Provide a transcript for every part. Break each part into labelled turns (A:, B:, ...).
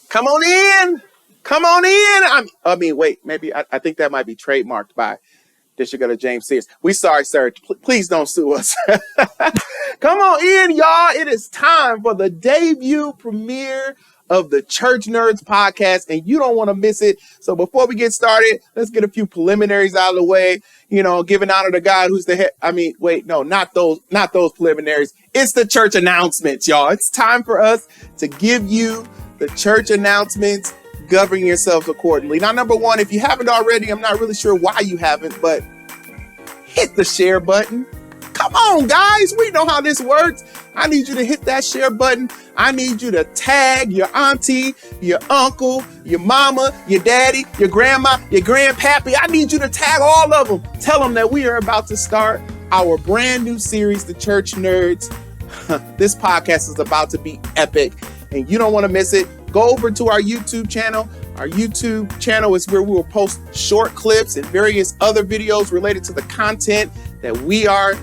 A: Come on in. Come on in. I think that might be trademarked by District of James Sears. We sorry, sir. Please don't sue us. Come on in, y'all. It is time for the debut premiere of the Church Nerds podcast, and you don't want to miss it. So before we get started, let's get a few preliminaries out of the way. You know, giving honor to God, who's the head. Not those preliminaries. It's the church announcements, y'all. It's time for us to give you the church announcements. Govern yourselves accordingly. Now, number one, if you haven't already, I'm not really sure why you haven't, but hit the share button. Come on, guys. We know how this works. I need you to hit that share button. I need you to tag your auntie, your uncle, your mama, your daddy, your grandma, your grandpappy. I need you to tag all of them. Tell them that we are about to start our brand new series, The Church Nerds. This podcast is about to be epic, and you don't want to miss it. Go over to our YouTube channel. Our YouTube channel is where we will post short clips and various other videos related to the content that we are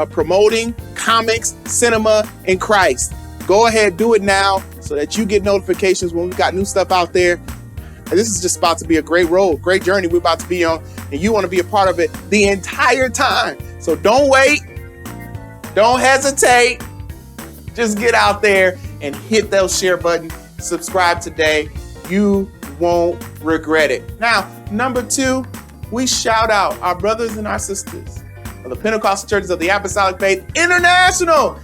A: promoting: comics, cinema, and Christ. Go ahead, do it now so that you get notifications when we've got new stuff out there. And this is just about to be a great road, great journey we're about to be on, and you want to be a part of it the entire time. So don't wait. Don't hesitate. Just get out there and hit those share button. Subscribe today. You won't regret it. Now, number two, we shout out our brothers and our sisters of the Pentecostal Churches of the Apostolic Faith International.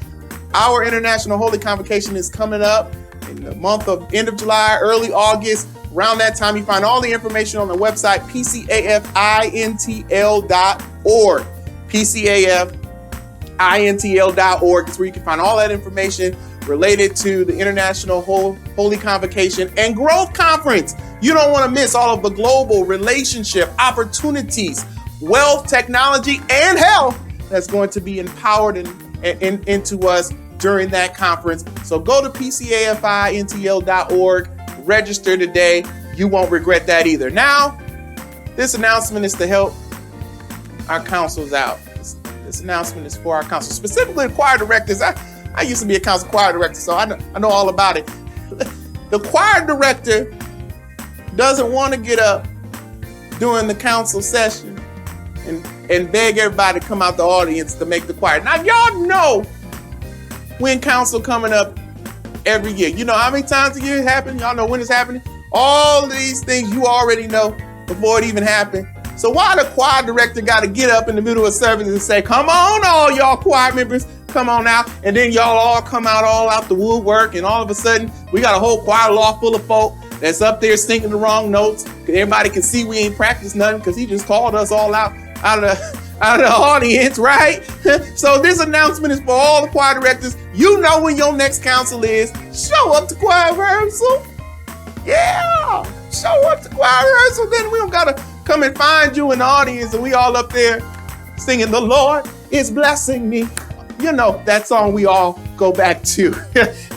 A: Our International Holy Convocation is coming up in the month of end of July, early August. Around that time, you find all the information on the website, pcafintl.org. pcafintl.org is where you can find all that information related to the International Holy Convocation and Growth Conference. You don't want to miss all of the global relationship opportunities, wealth, technology, and health that's going to be empowered into us during that conference. So go to pcafintl.org, register today. You won't regret that either. Now, this announcement is to help our councils out. This announcement is for our council, specifically the choir directors. I used to be a council choir director, so I know all about it. The choir director doesn't want to get up during the council session and beg everybody to come out the audience to make the choir. Now, y'all know when council coming up every year. You know how many times a year it happens? Y'all know when it's happening? All of these things you already know before it even happened. So why the choir director got to get up in the middle of service and say, come on, all y'all choir members, come on out, and then y'all all come out all out the woodwork, and all of a sudden we got a whole choir loft full of folk that's up there singing the wrong notes. Everybody can see we ain't practiced nothing because he just called us all out of the audience, right? So this announcement is for all the choir directors. You know when your next council is. Show up to choir rehearsal. Yeah, show up to choir rehearsal. Then we don't gotta come and find you in the audience and we all up there singing, "The Lord is blessing me." You know, that song we all go back to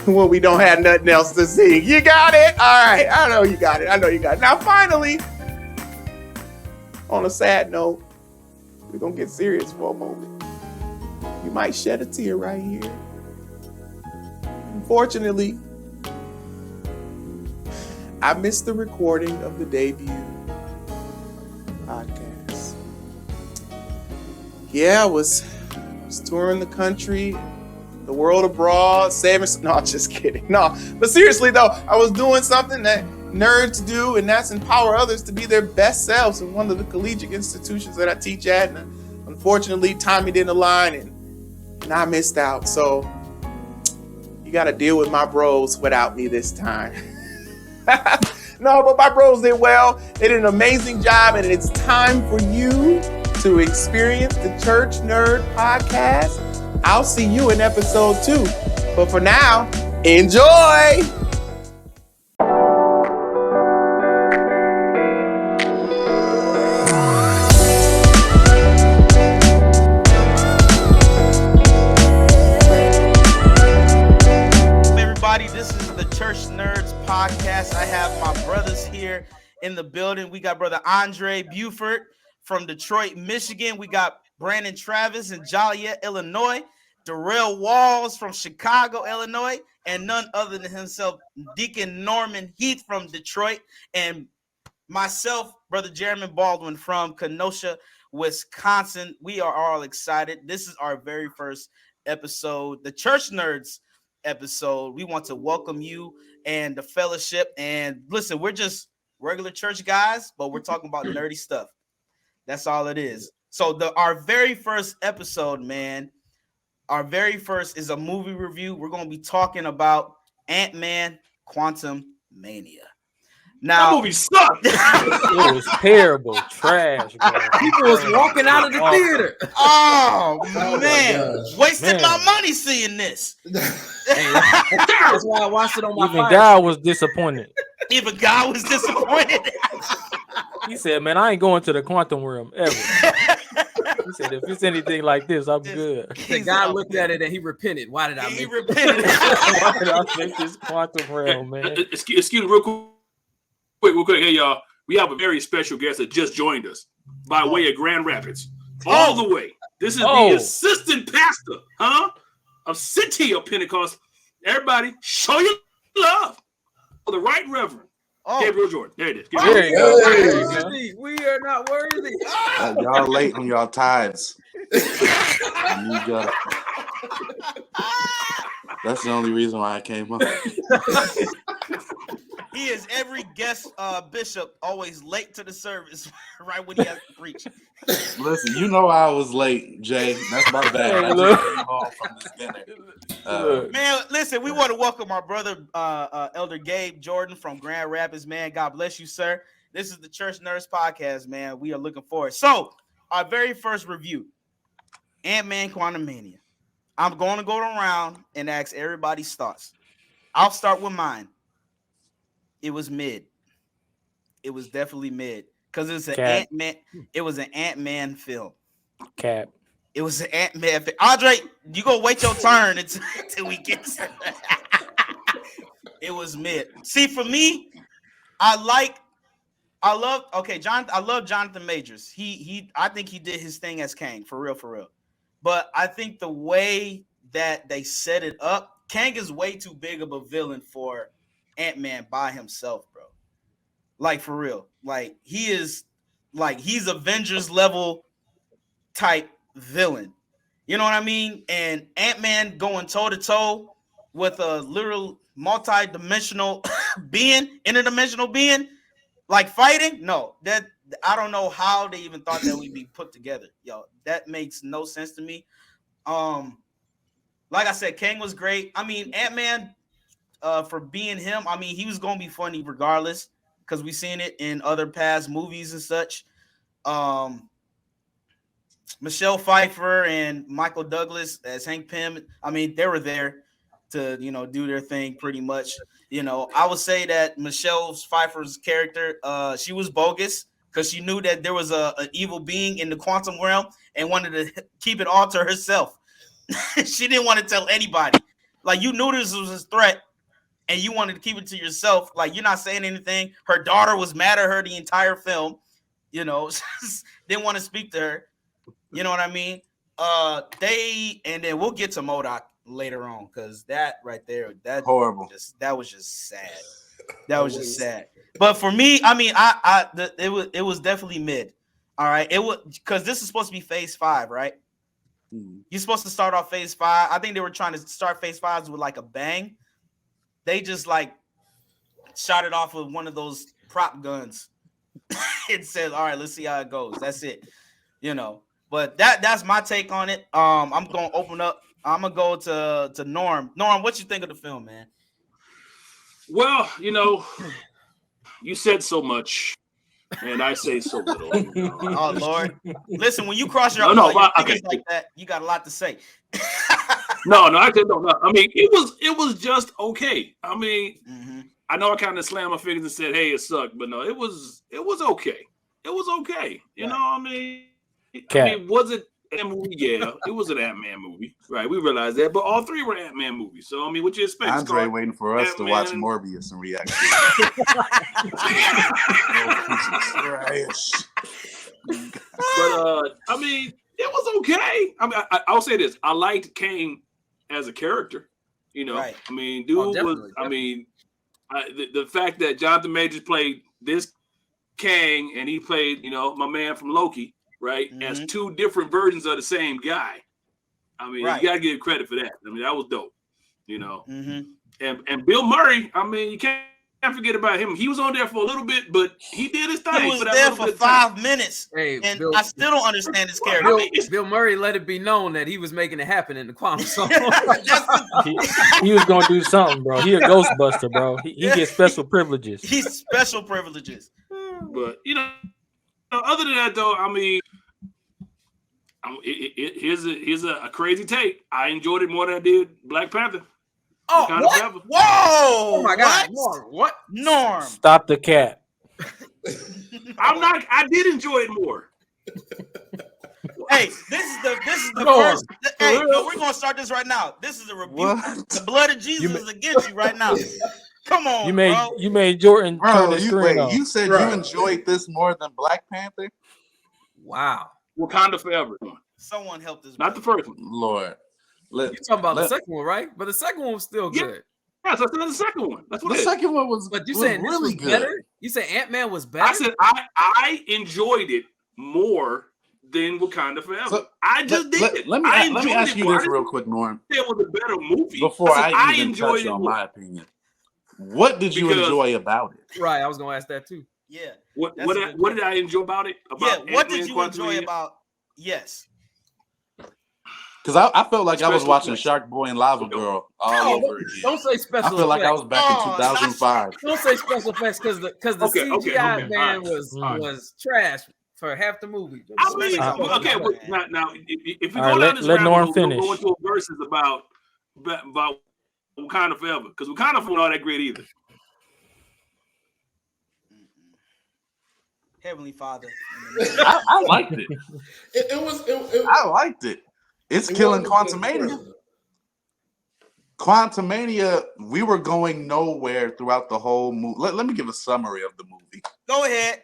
A: when we don't have nothing else to sing. You got it? All right. I know you got it. Now, finally, on a sad note, we're going to get serious for a moment. You might shed a tear right here. Unfortunately, I missed the recording of the debut podcast. Yeah, I was touring the country, the world abroad, no, just kidding. No, but seriously though, I was doing something that nerds do, and that's empower others to be their best selves in one of the collegiate institutions that I teach at. And unfortunately, timing didn't align, and I missed out. So you got to deal with my bros without me this time. No, but my bros did well. They did an amazing job, and it's time for you to experience the Church Nerd Podcast. I'll see you in episode 2. But for now, enjoy!
B: Everybody, this is the Church Nerds Podcast. I have my brothers here in the building. We got brother Andre Buford from Detroit, Michigan. We got Brandon Travis in Joliet, Illinois. Darrell Walls from Chicago, Illinois. and none other than himself, Deacon Norman Heath from Detroit, and myself, Brother Jeremy Baldwin from Kenosha, Wisconsin. We are all excited. This is our very first episode, the Church Nerds episode. We want to welcome you and the fellowship. And listen, we're just regular church guys, but we're talking about nerdy stuff. That's all it is. So our very first episode, man, our very first is a movie review. We're going to be talking about Ant-Man Quantumania. Now,
C: that movie sucked.
D: It was terrible, trash, bro.
E: People was walking out of the theater.
B: Oh,
E: my
B: man,
E: gosh.
B: wasted my money seeing this.
E: Hey, that's why I watched it on my
D: Even
E: Fire
D: God
E: Stick.
D: was disappointed.
B: Even God was disappointed.
D: He said, "Man, I ain't going to the quantum realm ever." He said, "If it's anything like this, I'm good."
E: The guy looked at it and he repented. Why did I
B: He
E: make
B: repented.
D: Why did I make this quantum realm, man?
C: Excuse me, real quick. Hey, y'all. We have a very special guest that just joined us by way of Grand Rapids. All the way. This is the assistant pastor, of City of Pentecost. Everybody, show your love for the Right Reverend Gabriel Jordan. There it is.
D: There you go. There you go.
E: We are not worthy.
F: Y'all late on y'all tithes. You got That's the only reason why I came up.
B: He is every guest bishop always late to the service right when he has to preach.
F: Listen, you know I was late, Jay. That's my bad. I just came home from this dinner.
B: Man, listen, we want to welcome our brother, Elder Gabe Jordan from Grand Rapids, man. God bless you, sir. This is the Church Nerds Podcast, man. We are looking forward. So, our very first review, Ant-Man Quantumania. I'm going to go around and ask everybody's thoughts. I'll start with mine. It was mid. It was definitely mid because it's an Ant-Man. It was an Ant-Man film.
D: Cap.
B: It was an Ant-Man film. Andre, you go wait your turn until we get to it was mid. See, for me, I love Jonathan Majors. I think he did his thing as Kang, for real. But I think the way that they set it up, Kang is way too big of a villain for Ant-Man by himself, bro. Like, for real. Like, he's Avengers level type villain. You know what I mean? And Ant-Man going toe-to-toe with a literal multi-dimensional being, interdimensional being, like fighting? No, that I don't know how they even thought that would be put together. Yo, that makes no sense to me. Like I said, Kang was great. I mean, Ant-Man, for being him, I mean, he was gonna be funny regardless, because we've seen it in other past movies and such. Michelle Pfeiffer and Michael Douglas as Hank Pym, I mean, they were there to, do their thing pretty much. I would say that Michelle Pfeiffer's character, she was bogus because she knew that there was an evil being in the quantum realm and wanted to keep it all to herself. She didn't want to tell anybody. Like, you knew this was a threat and you wanted to keep it to yourself. Like, you're not saying anything. Her daughter was mad at her the entire film. Didn't want to speak to her. You know what I mean? And then we'll get to MODOK later on, because that right there, that
F: horrible.
B: That was just sad. That was just sad. But for me, I mean, it was definitely mid. All right, it was because this is supposed to be phase 5, right? You're supposed to start off phase 5. I think they were trying to start phase 5 with like a bang. They just like shot it off with one of those prop guns. It says, "All right, let's see how it goes." That's it, But that's my take on it. I'm gonna open up. I'm gonna go to Norm. Norm, what you think of the film, man?
C: Well, you said so much, and I say so little.
B: Oh Lord, listen, when you cross your fingers like that, you got a lot to say.
C: No. I mean, it was just okay. I mean, I know I kind of slammed my fingers and said, "Hey, it sucked," but no, it was okay. It was okay. You know, I mean, was it a movie? Yeah, it was an Ant-Man movie, right? We realized that, but all three were Ant-Man movies. So I mean, what you expect?
F: Andre waiting for us to watch Morbius and react.
C: But I mean, it was okay. I mean, I'll say this: I liked Kang as a character. You know,
B: Right.
C: I mean, dude was.
E: Definitely.
C: I mean, the fact that Jonathan Majors played this Kang and he played, you know, my man from Loki, right, as two different versions of the same guy. I mean, you gotta give credit for that. I mean, that was dope. You know, and Bill Murray. I mean, you can't forget about him. He was on there for a little bit, but he did his thing.
B: He was there for 5 minutes, and
E: Bill,
B: I still don't understand his character.
E: Bill Murray let it be known that he was making it happen in the Quantum Zone.
D: he was gonna do something, bro. He a Ghostbuster, bro. He gets special privileges.
B: He's special privileges.
C: But you know, other than that, though, I mean, here's a crazy take. I enjoyed it more than I did Black Panther.
B: Oh, what? Whoa!
E: Oh my God, Norm, what?
B: Norm,
D: stop the cat.
C: I did enjoy it more.
B: Hey, this is the first. Hey, no, we're gonna start this right now. This is a rebuke.
A: What?
B: The blood of Jesus is against you right now. Come on,
D: you made Jordan turn
F: Bro,
D: the screen off.
F: you said you enjoyed this more than Black Panther?
E: Wow.
C: Wakanda Forever.
B: Someone help this.
C: Not the first one.
F: Lord.
E: You're talking about the second one, right? But the second one was still good.
C: Yeah, so that's the second one. That's what
F: the second one was.
E: But you
F: was
E: saying
F: really
E: this was
F: good.
E: better? You say Ant-Man was better?
C: I said I enjoyed it more than Wakanda Forever. So, I just did.
F: Let me ask you this real quick, Norm.
C: It was a better movie.
F: Before I even touch on my opinion, what did you enjoy about it?
E: Right, I was gonna ask that too.
B: Yeah.
C: What did I enjoy about it? About
B: what did you enjoy about? Yes.
F: Because I felt like I was watching Shark Boy and Lava Girl all over again.
E: Don't say special effects.
F: I feel like I was back in 2005.
E: Don't say special effects because the CGI man was trash for half the movie.
C: I mean, now if we
D: go
C: down this
D: let
C: rabbit
D: Norm
C: hole,
D: finish.
C: We'll go into verses about Wakanda Forever because Wakanda Forever not that great either.
B: Heavenly Father,
F: I liked it. I liked it. It's killing Quantumania. Quantumania, we were going nowhere throughout the whole movie. Let me give a summary of the movie.
B: Go ahead.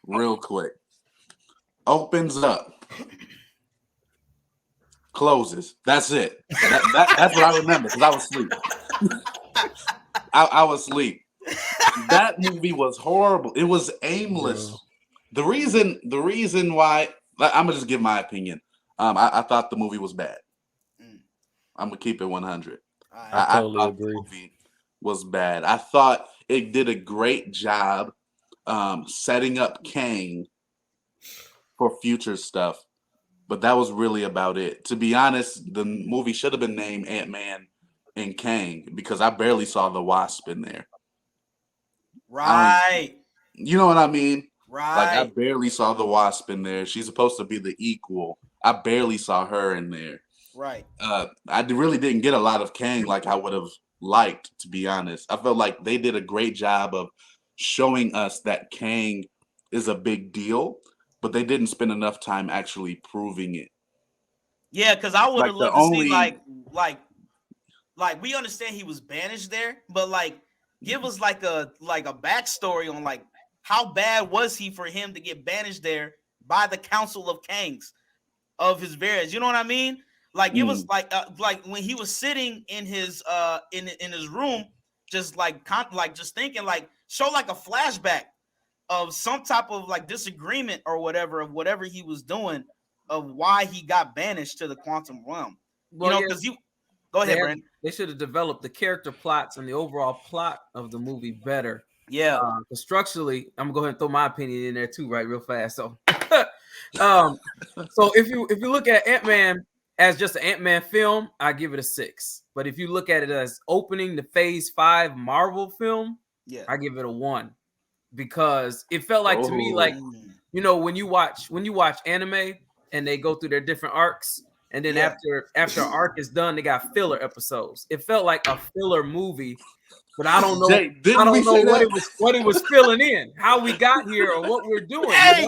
F: Real quick. Opens up. Closes. That's it. That's what I remember because I was asleep. I was asleep. That movie was horrible. It was aimless. The reason why, I'm gonna just give my opinion. I thought the movie was bad. I'm gonna keep it 100.
D: I totally agree.
F: The movie was bad. I thought it did a great job setting up Kang for future stuff, but that was really about it. To be honest, the movie should have been named Ant-Man and Kang because I barely saw the Wasp in there.
B: Right.
F: You know what I mean?
B: Right.
F: Like I barely saw the Wasp in there. She's supposed to be the equal. I barely saw her in there.
B: Right.
F: I really didn't get a lot of Kang like I would have liked, to be honest. I felt like they did a great job of showing us that Kang is a big deal, but they didn't spend enough time actually proving it.
B: Yeah, because I would have loved to see like we understand he was banished there, but like give us like a backstory on like how bad was he for him to get banished there by the Council of Kangs of his various. You know what I mean? Like it was like when he was sitting in his in his room, just just thinking, like show like a flashback of some type of like disagreement or whatever of whatever he was doing of why he got banished to the quantum realm. Well, because go ahead, Brandon.
E: They should have developed the character plots and the overall plot of the movie better.
B: Yeah.
E: Structurally, I'm gonna go ahead and throw my opinion in there too, right, real fast. So, so if you look at Ant-Man as just an Ant-Man film, I give it a 6. But if you look at it as opening the Phase 5 Marvel film, I give it a 1 because it felt like to me like when you watch anime and they go through their different arcs. And then after arc is done, they got filler episodes. It felt like a filler movie, but I don't know.
F: Jay,
E: I don't know what it was filling in, how we got here, or what we're doing.
B: Hey,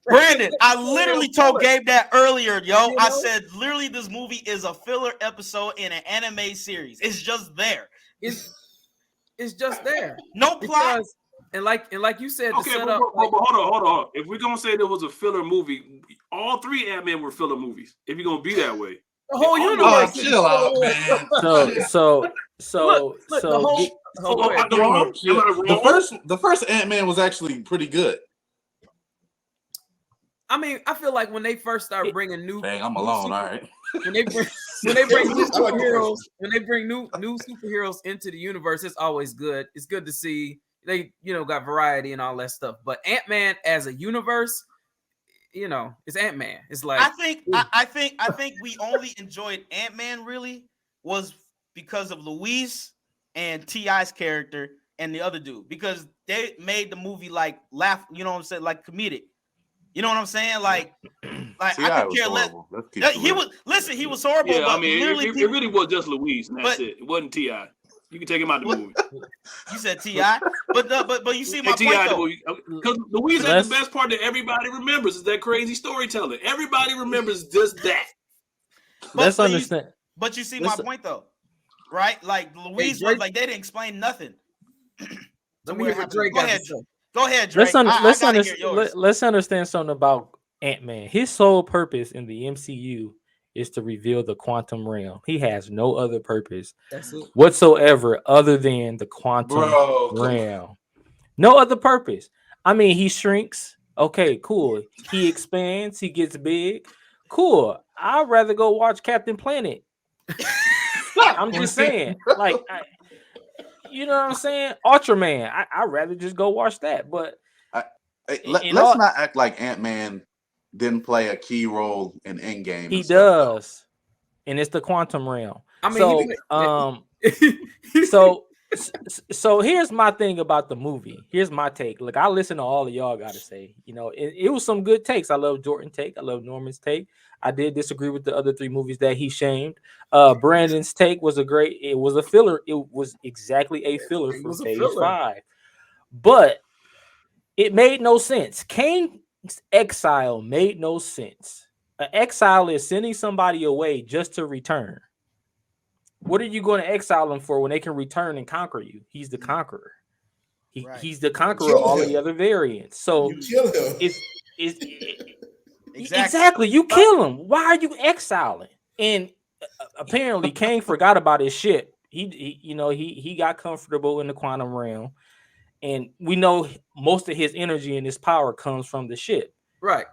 B: Brandon, I literally told Gabe that earlier, yo. I said literally this movie is a filler episode in an anime series. It's just there.
E: It's just there.
B: No plot.
E: And like you said,
C: okay,
E: hold
C: on. If we're gonna say there was a filler movie, all 3 Ant-Man were filler movies. If you're gonna be that way,
E: The whole
C: They all
E: universe.
C: know.
F: chill out, man.
E: Look, the whole. Go ahead.
C: I'm wrong? Am I wrong?
F: The first Ant-Man was actually pretty good.
E: I mean, I feel like when they first start bringing new,
F: Dang, I'm alone. All right.
E: when they bring new superheroes, when they bring new superheroes into the universe, it's always good. It's good to see they, got variety and all that stuff. But Ant-Man as a universe, it's Ant-Man. It's like
B: I think we only enjoyed Ant-Man really was because of Luis and T.I.'s character and the other dude, because they made the movie like laugh, like comedic. You know what I'm saying? Like I could care less. He was horrible.
C: Yeah,
B: but
C: I mean, it really was just Luis, and that's it. It wasn't T.I. You can take him out the movie.
B: You said T.I., but you see my point though.
C: Because Luis had the best part that everybody remembers is that crazy storytelling. Everybody remembers just that.
D: Let's understand.
B: But you see my point though, right? Like Luis was like they didn't explain nothing.
E: Let me hear what Drake got to say.
B: Go ahead, Drake.
D: Let's understand something about Ant-Man. His sole purpose in the MCU is to reveal the quantum realm. He has no other purpose whatsoever other than the quantum realm. No other purpose. I mean, he shrinks. Okay, cool. He expands. He gets big. Cool. I'd rather go watch Captain Planet. I'm just saying. Like, you know what I'm saying? Ultraman. I'd rather just go watch that. But
F: let's not act like Ant-Man didn't play a key role in Endgame.
D: He does. And it's the quantum realm. I mean, so here's my thing about the movie. Here's my take. Look, I listen to all of y'all got to say. It was some good takes. I love Jordan's take. I love Norman's take. I did disagree with the other 3 movies that he shamed. Brandon's take was it was a filler. It was exactly a filler for Phase 5. But it made no sense. Kang's exile made no sense. An exile is sending somebody away just to return. What are you going to exile him for when they can return and conquer you? He's the conqueror. He's the conqueror of all the other variants. So
G: you kill him.
D: Exactly. You kill him. Why are you exiling? And apparently Kang forgot about his ship. He got comfortable in the quantum realm. And we know most of his energy and his power comes from the ship.
E: Right.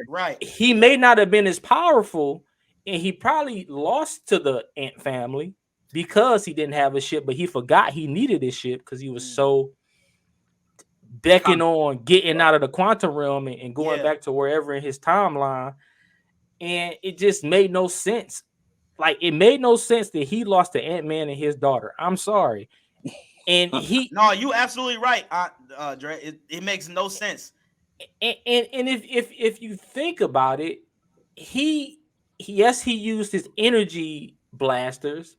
B: Right.
D: He may not have been as powerful, and he probably lost to the Ant family because he didn't have a ship, but he forgot he needed his ship because he was so beckoning on getting out of the quantum realm and going back to wherever in his timeline. And it just made no sense. Like, it made no sense that he lost to Ant-Man and his daughter. I'm sorry. And
B: no, you absolutely right, Dre. It makes no sense.
D: And if you think about it, he used his energy blasters,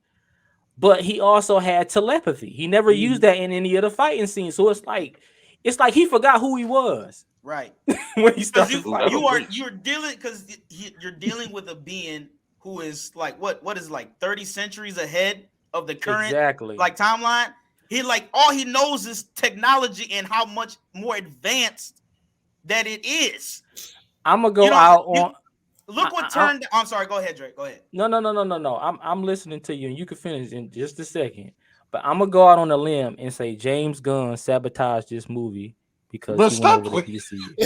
D: but he also had telepathy. He never used that in any of the fighting scenes. So it's like he forgot who he was.
B: Right.
D: When he started fighting.
B: You're dealing with a being who is like what is like 30 centuries ahead of the current like timeline. He all he knows is technology and how much more advanced that it is.
D: I'm gonna go out on.
B: Look what turned. I'm sorry. Go ahead, Drake. Go ahead.
D: No. I'm listening to you, and you can finish in just a second. But I'm gonna go out on a limb and say James Gunn sabotaged this movie because he went over the DCU.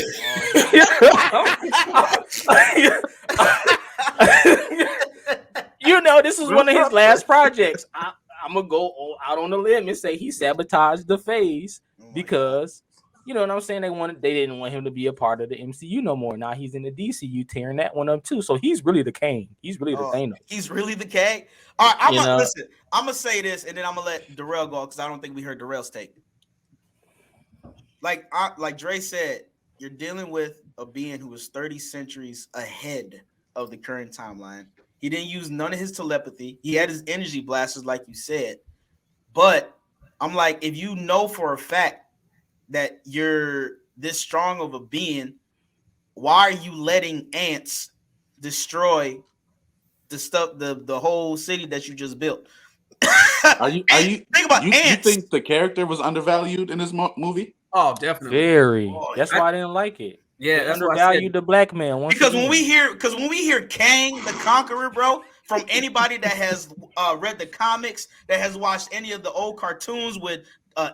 D: This was one of his last projects. I'm gonna go out on a limb and say he sabotaged the phase because you know what I'm saying. They didn't want him to be a part of the MCU no more. Now he's in the DCU, tearing that one up too. So he's really the Kang. He's really the Thanos.
B: He's really the Kang. All right, I'm gonna say this, and then I'm gonna let Darrell go because I don't think we heard Darrell's take. Like Dre said, you're dealing with a being who is 30 centuries ahead of the current timeline. He didn't use none of his telepathy. He had his energy blasters, like you said. But I'm like, if you know for a fact that you're this strong of a being, why are you letting ants destroy the stuff, the whole city that you just built?
F: Think
B: about ants.
F: You think the character was undervalued in this movie?
E: Oh, definitely.
D: Very. That's why I didn't like it.
E: Yeah,
D: that's undervalued the black man.
B: Because when we hear Kang the Conqueror, bro, from anybody that has read the comics, that has watched any of the old cartoons with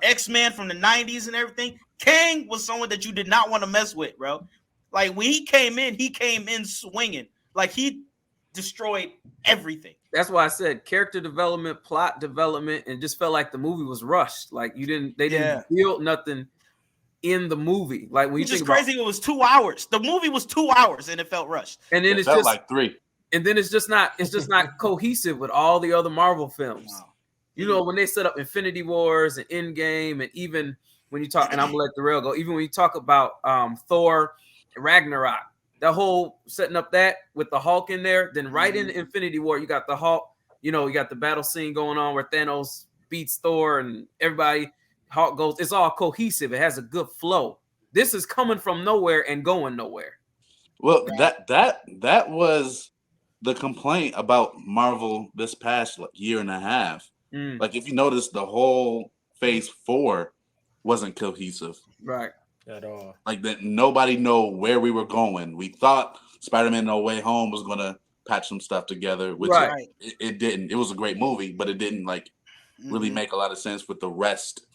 B: X-Men from the 90s and everything, Kang was someone that you did not want to mess with, bro. Like when he came in swinging. Like he destroyed everything.
E: That's why I said character development, plot development, and just felt like the movie was rushed. Like they didn't build nothing in the movie. Like when you think
B: crazy, it was 2 hours. The movie was 2 hours and it felt rushed.
E: And then
F: it felt like 3.
E: And then it's just not cohesive with all the other Marvel films.
B: Wow.
E: You know, when they set up Infinity Wars and Endgame, and even when you talk, and I'm gonna let Darrell go, even when you talk about Thor, Ragnarok, that whole setting up that with the Hulk in there, then right in Infinity War, you got the Hulk, you know, you got the battle scene going on where Thanos beats Thor and everybody, Hulk goes, it's all cohesive. It has a good flow. This is coming from nowhere and going nowhere.
F: Well, that was the complaint about Marvel this past year and a half. Like if you notice, the whole Phase 4 wasn't cohesive.
E: Right.
D: At all.
F: Like that, nobody know where we were going. We thought Spider-Man No Way Home was gonna patch some stuff together, which it didn't. It was a great movie, but it didn't like really make a lot of sense with the rest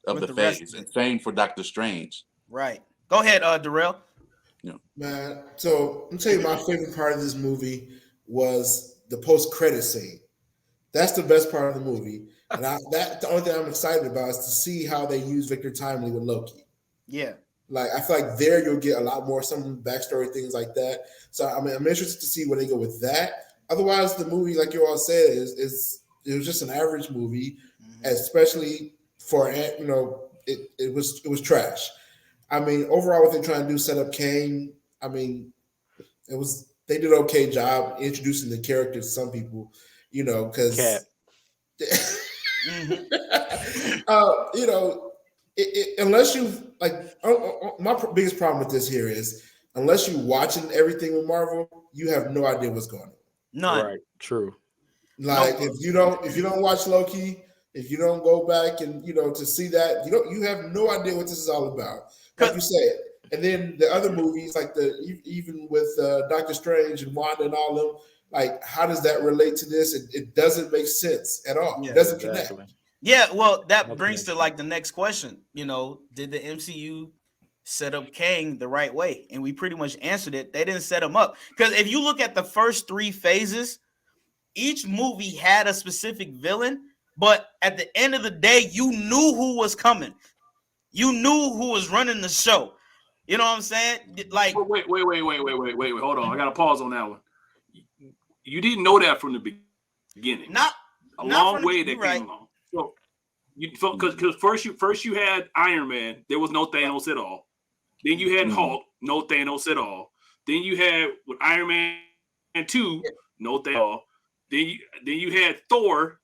F: of the phase. And same for Doctor Strange.
B: Right. Go ahead, Darrell.
G: Yeah. Man, so I'm tell you, my favorite part of this movie was the post-credit scene. That's the best part of the movie, and the only thing I'm excited about is to see how they use Victor Timely with Loki.
B: Yeah.
G: Like I feel like there you'll get a lot more some backstory things like that. So I mean, I'm interested to see where they go with that. Otherwise, the movie, like you all said, is it was just an average movie, especially for it was trash. I mean, overall, what they're trying to do, set up Kang. I mean, they did an okay job introducing the character to some people, you know, because you know. Unless you like, my biggest problem with this here is unless you watching everything with Marvel, you have no idea what's going on.
B: None.
D: Right. True.
G: Like if you don't watch Loki, if you don't go back and to see that, you have no idea what this is all about. Like you said, and then the other movies like even with Doctor Strange and Wanda and all of them, like how does that relate to this? It doesn't make sense at all.
B: Yeah,
G: it doesn't connect.
B: Yeah, well, that brings to like the next question. Did the MCU set up Kang the right way? And we pretty much answered it. They didn't set him up. Because if you look at the first 3 phases, each movie had a specific villain, but at the end of the day, you knew who was coming. You knew who was running the show. You know what I'm saying? Like,
C: wait. Hold on. I got to pause on that one. You didn't know that from the beginning.
B: Not
C: a long way that came along. So, because first you had Iron Man, there was no Thanos at all. Then you had Hulk, no Thanos at all. Then you had with Iron Man 2, no Thanos at all. Then you had Thor.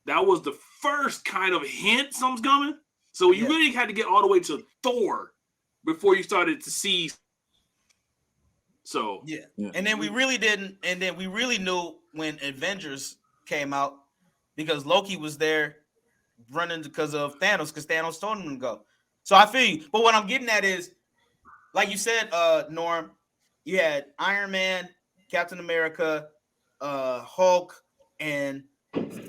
C: That was the first kind of hint something's coming. So you really had to get all the way to Thor before you started to see. So
B: and then we really didn't, and then we really knew when Avengers came out. Because Loki was there running because of Thanos, because Thanos told him to go. So I feel you. But what I'm getting at is, like you said, Norm, you had Iron Man, Captain America, Hulk, and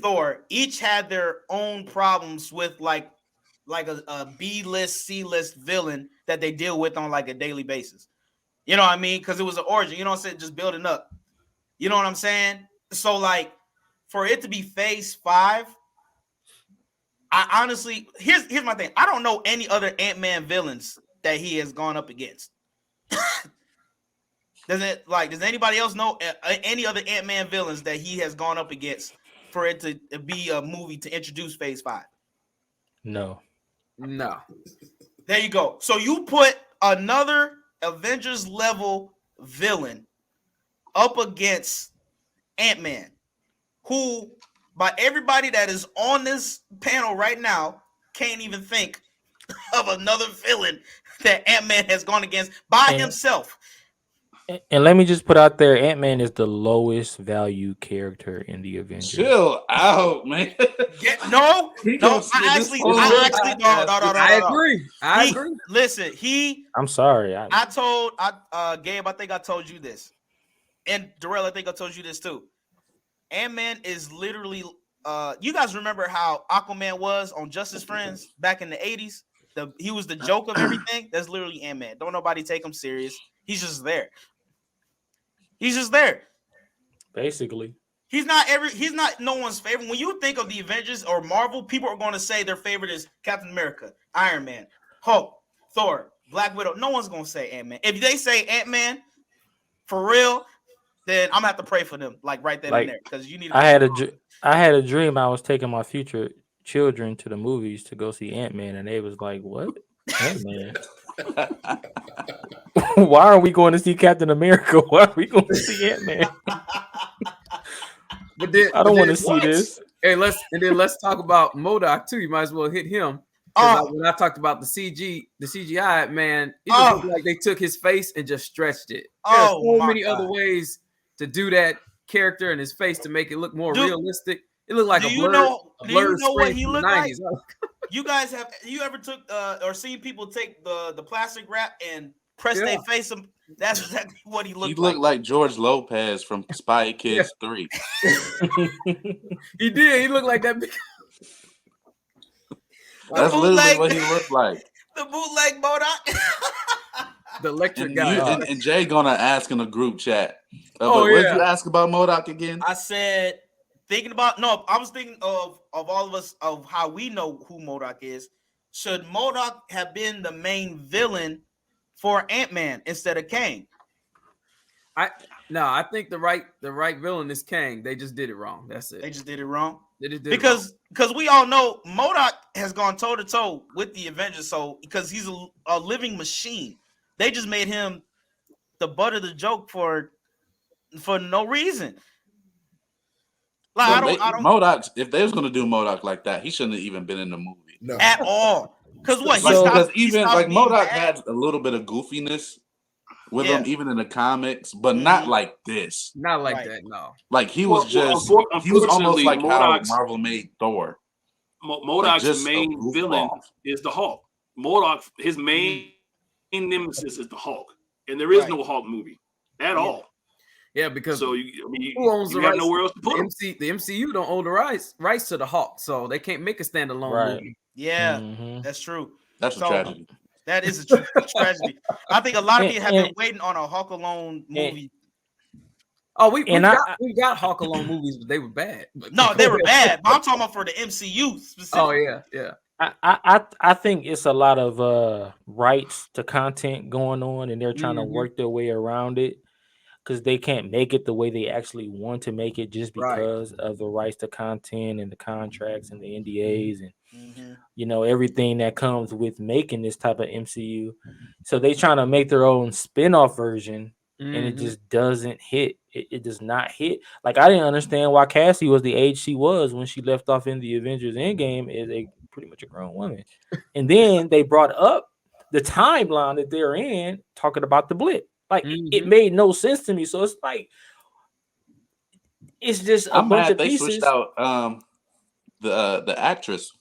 B: Thor. Each had their own problems with like a B-list, C-list villain that they deal with on like a daily basis. You know what I mean? Because it was an origin. You know what I'm saying? Just building up. You know what I'm saying? So like, for it to be Phase 5, I honestly here's my thing. I don't know any other Ant-Man villains that he has gone up against. Does anybody else know any other Ant-Man villains that he has gone up against for it to be a movie to introduce Phase 5?
D: No.
B: There you go. So you put another Avengers level villain up against Ant-Man, who, by everybody that is on this panel right now, can't even think of another villain that Ant-Man has gone against by himself.
D: And let me just put out there, Ant-Man is the lowest value character in the Avengers.
F: Chill out, man.
B: No. I agree. Listen,
D: I'm sorry.
B: I told Gabe, I think I told you this. And Darrell, I think I told you this too. Ant-Man is literally. You guys remember how Aquaman was on Justice Friends back in the 80s? He was the joke of everything. That's literally Ant-Man. Don't nobody take him serious. He's just there. He's just there.
D: Basically.
B: He's not no one's favorite. When you think of the Avengers or Marvel, people are going to say their favorite is Captain America, Iron Man, Hulk, Thor, Black Widow. No one's going to say Ant-Man. If they say Ant-Man for real, then I'm going to have to pray for them like right then and there because you need to
D: I had a dream I was taking my future children to the movies to go see Ant-Man and they was like, "What? Ant-Man? Why are we going to see Captain America? Why are we going to see Ant-Man?" I don't want to see this.
E: Hey, let's talk about MODOK too. You might as well hit him. When I talked about the CGI, man, it just looked like they took his face and just stretched it. There's so many other ways to do that character and his face to make it look more realistic. It looked like
B: do you know what he looked like? You guys you ever took or seen people take the plastic wrap and press their face? That's exactly what he looked like.
F: He looked like George Lopez from Spy Kids 3.
E: He did. He looked like that.
F: That's literally what he looked like.
B: The bootleg MODOK.
E: The electric guy.
F: And Jay gonna ask in a group chat. What did you ask about MODOK again?
B: I said, I was thinking of all of us, of how we know who MODOK is. Should MODOK have been the main villain for Ant-Man instead of Kang?
E: I think the right villain is Kang. They just did it wrong. That's it.
B: They just did it wrong.
E: Because
B: we all know MODOK has gone toe to toe with the Avengers. So because he's a living machine, they just made him the butt of the joke for no reason. Like
F: MODOK, if they was gonna do MODOK like that, he shouldn't have even been in the movie
B: at all. Because what?
F: Because even like MODOK had a little bit of goofiness with him, even in the comics, but not like this.
E: Not like that, no.
F: Like he was he was almost like how Marvel made Thor.
C: MODOK's main villain is the Hulk. MODOK, his main nemesis is the Hulk, and there is no Hulk movie at all.
E: Yeah, because
C: who
E: owns the rights?
C: Nowhere else to put him.
E: The MCU don't own the rights to the Hulk, so they can't make a standalone movie.
B: Yeah, that's true.
F: That's a tragedy.
B: That is a tragedy. I think a lot of people have been waiting on a Hulk alone movie.
E: We got Hulk alone movies, but they were bad.
B: No, they were bad. But I'm talking about for the MCU specifically.
E: Oh yeah.
D: I think it's a lot of rights to content going on, and they're trying to work their way around it because they can't make it the way they actually want to make it just because of the rights to content and the contracts and the NDAs and everything that comes with making this type of MCU. So they trying to make their own spin-off version, and it just doesn't hit. It does not hit. Like, I didn't understand why Cassie was the age she was when she left off in the Avengers Endgame as a pretty much a grown woman. And then they brought up the timeline that they're in, talking about the blip. Like, it made no sense to me. So it's like, it's just a bunch of pieces.
F: They switched out the actress.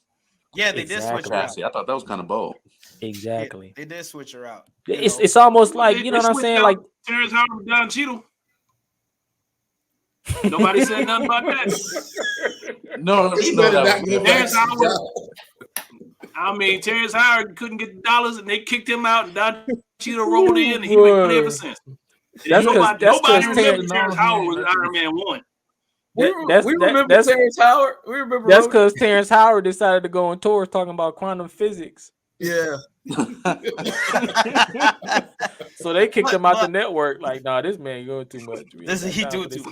B: Yeah, they did switch her out.
F: I thought that was kind of bold.
D: Exactly.
B: They did switch her out.
D: It's almost like, you know what I'm saying? Like
C: Terrence Howard and Don Cheadle. Nobody said nothing about that.
F: No,
C: Terrence Howard. I mean, Terrence Howard couldn't get the dollars, and they kicked him out, and Don Cheadle rolled in, and he been playing ever since. Nobody remembers Terrence Howard was Iron Man 1.
E: We remember Terrence Howard. We remember
D: that's because Terrence Howard decided to go on tours talking about quantum physics.
E: Yeah.
D: So they kicked him out the network. Like, nah, this man going too much.
B: He doing too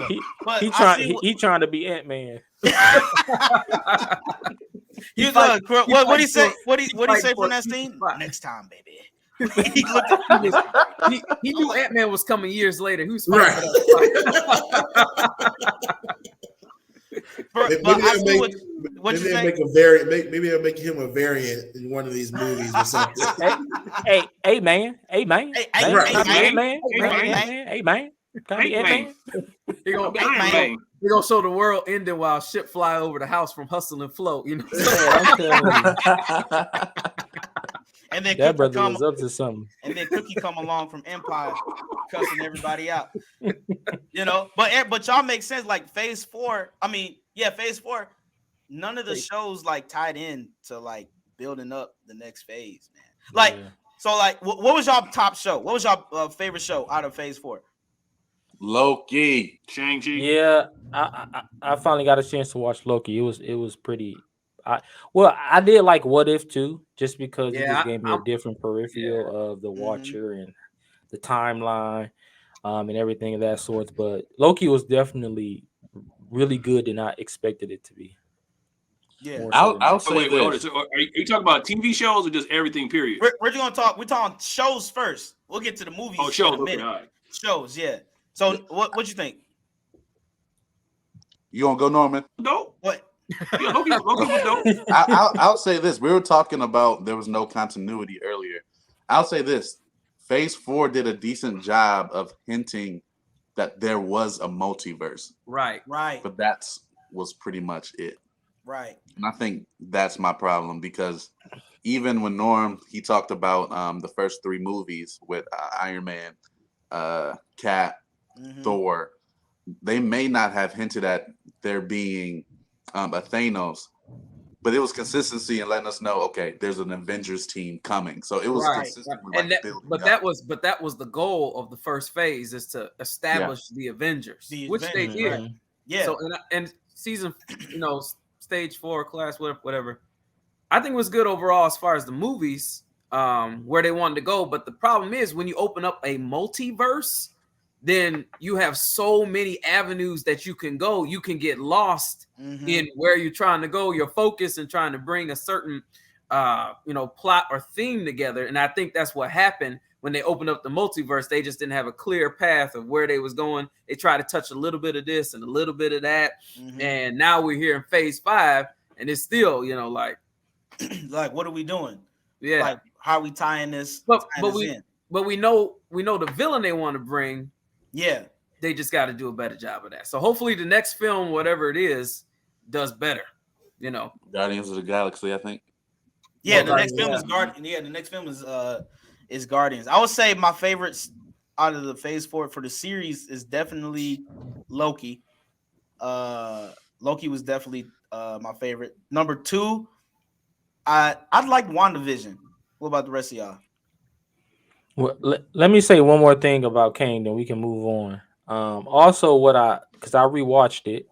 B: much.
D: He trying to be Ant-Man.
B: What did he say? What did he say from that scene? Next time, baby.
E: He knew Ant-Man was coming years later. Who's
G: right? Maybe they'll make him a variant in one of these movies or something.
D: Hey man.
E: He gonna show the world ending while ship fly over the house from Hustle and Flow. You know.
B: And then
D: that brother was up to something.
B: And then Cookie come along from Empire, cussing everybody out. You know, but y'all make sense. Like phase 4. I mean, yeah, phase 4. None of the shows like tied in to like building up the next phase, man. Like, so like, what was y'all top show? What was y'all favorite show out of phase 4?
F: Loki,
C: Shang-Chi.
D: Yeah, I finally got a chance to watch Loki. It was pretty. I did like What If too, just because it just gave me a different peripheral of the Watcher and the timeline, and everything of that sort. But Loki was definitely really good, and I expected it to be.
B: Yeah,
F: I'll say
C: wait,
F: this.
C: hold on. So are you talking about TV shows or just everything? Period.
B: We're gonna talk. We're talking shows first. We'll get to the movies.
C: Oh, shows.
B: In a minute.
C: Okay, all right.
B: Shows, yeah. So what you think?
F: You gonna go, Norman?
C: Dope.
B: What?
C: Yeah, Loki was dope.
F: I'll say this. We were talking about there was no continuity earlier. I'll say this. Phase 4 did a decent job of hinting that there was a multiverse.
E: Right.
F: But that was pretty much it.
B: Right.
F: And I think that's my problem, because even when Norm, he talked about the first 3 movies with Iron Man, Cap, Thor, they may not have hinted at there being a Thanos, but it was consistency and letting us know, okay, there's an Avengers team coming. So it was consistent.
E: And that was the goal of the first phase, is to establish the Avengers, which they did.
B: Right. Yeah.
E: So and season, stage 4, class, whatever. I think it was good overall as far as the movies, where they wanted to go. But the problem is, when you open up a multiverse, then you have so many avenues that you can go. You can get lost in where you're trying to go, your focus, and trying to bring a certain, plot or theme together. And I think that's what happened when they opened up the multiverse. They just didn't have a clear path of where they was going. They tried to touch a little bit of this and a little bit of that. And now we're here in phase 5, and it's still, like
B: what are we doing?
E: Yeah.
B: Like, how are we tying this?
E: But we know the villain they want to bring.
B: Yeah.
E: They just got to do a better job of that. So hopefully the next film, whatever it is, does better.
F: Guardians of the Galaxy, I think.
B: Yeah, the next film is Guardians. Yeah, the next film is Guardians. I would say my favorites out of the phase 4 for the series is definitely Loki. Loki was definitely my favorite. Number 2, I'd like WandaVision. What about the rest of y'all?
D: Well, let me say one more thing about Kang, then we can move on. Also, because I rewatched it,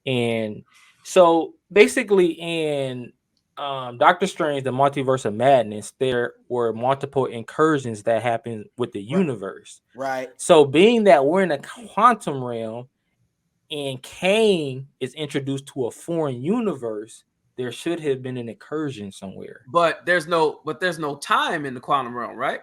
D: and so basically in Doctor Strange, the Multiverse of Madness, there were multiple incursions that happened with the universe.
B: Right.
D: So being that we're in a quantum realm, and Kang is introduced to a foreign universe, there should have been an incursion somewhere.
E: But there's no time in the quantum realm, right?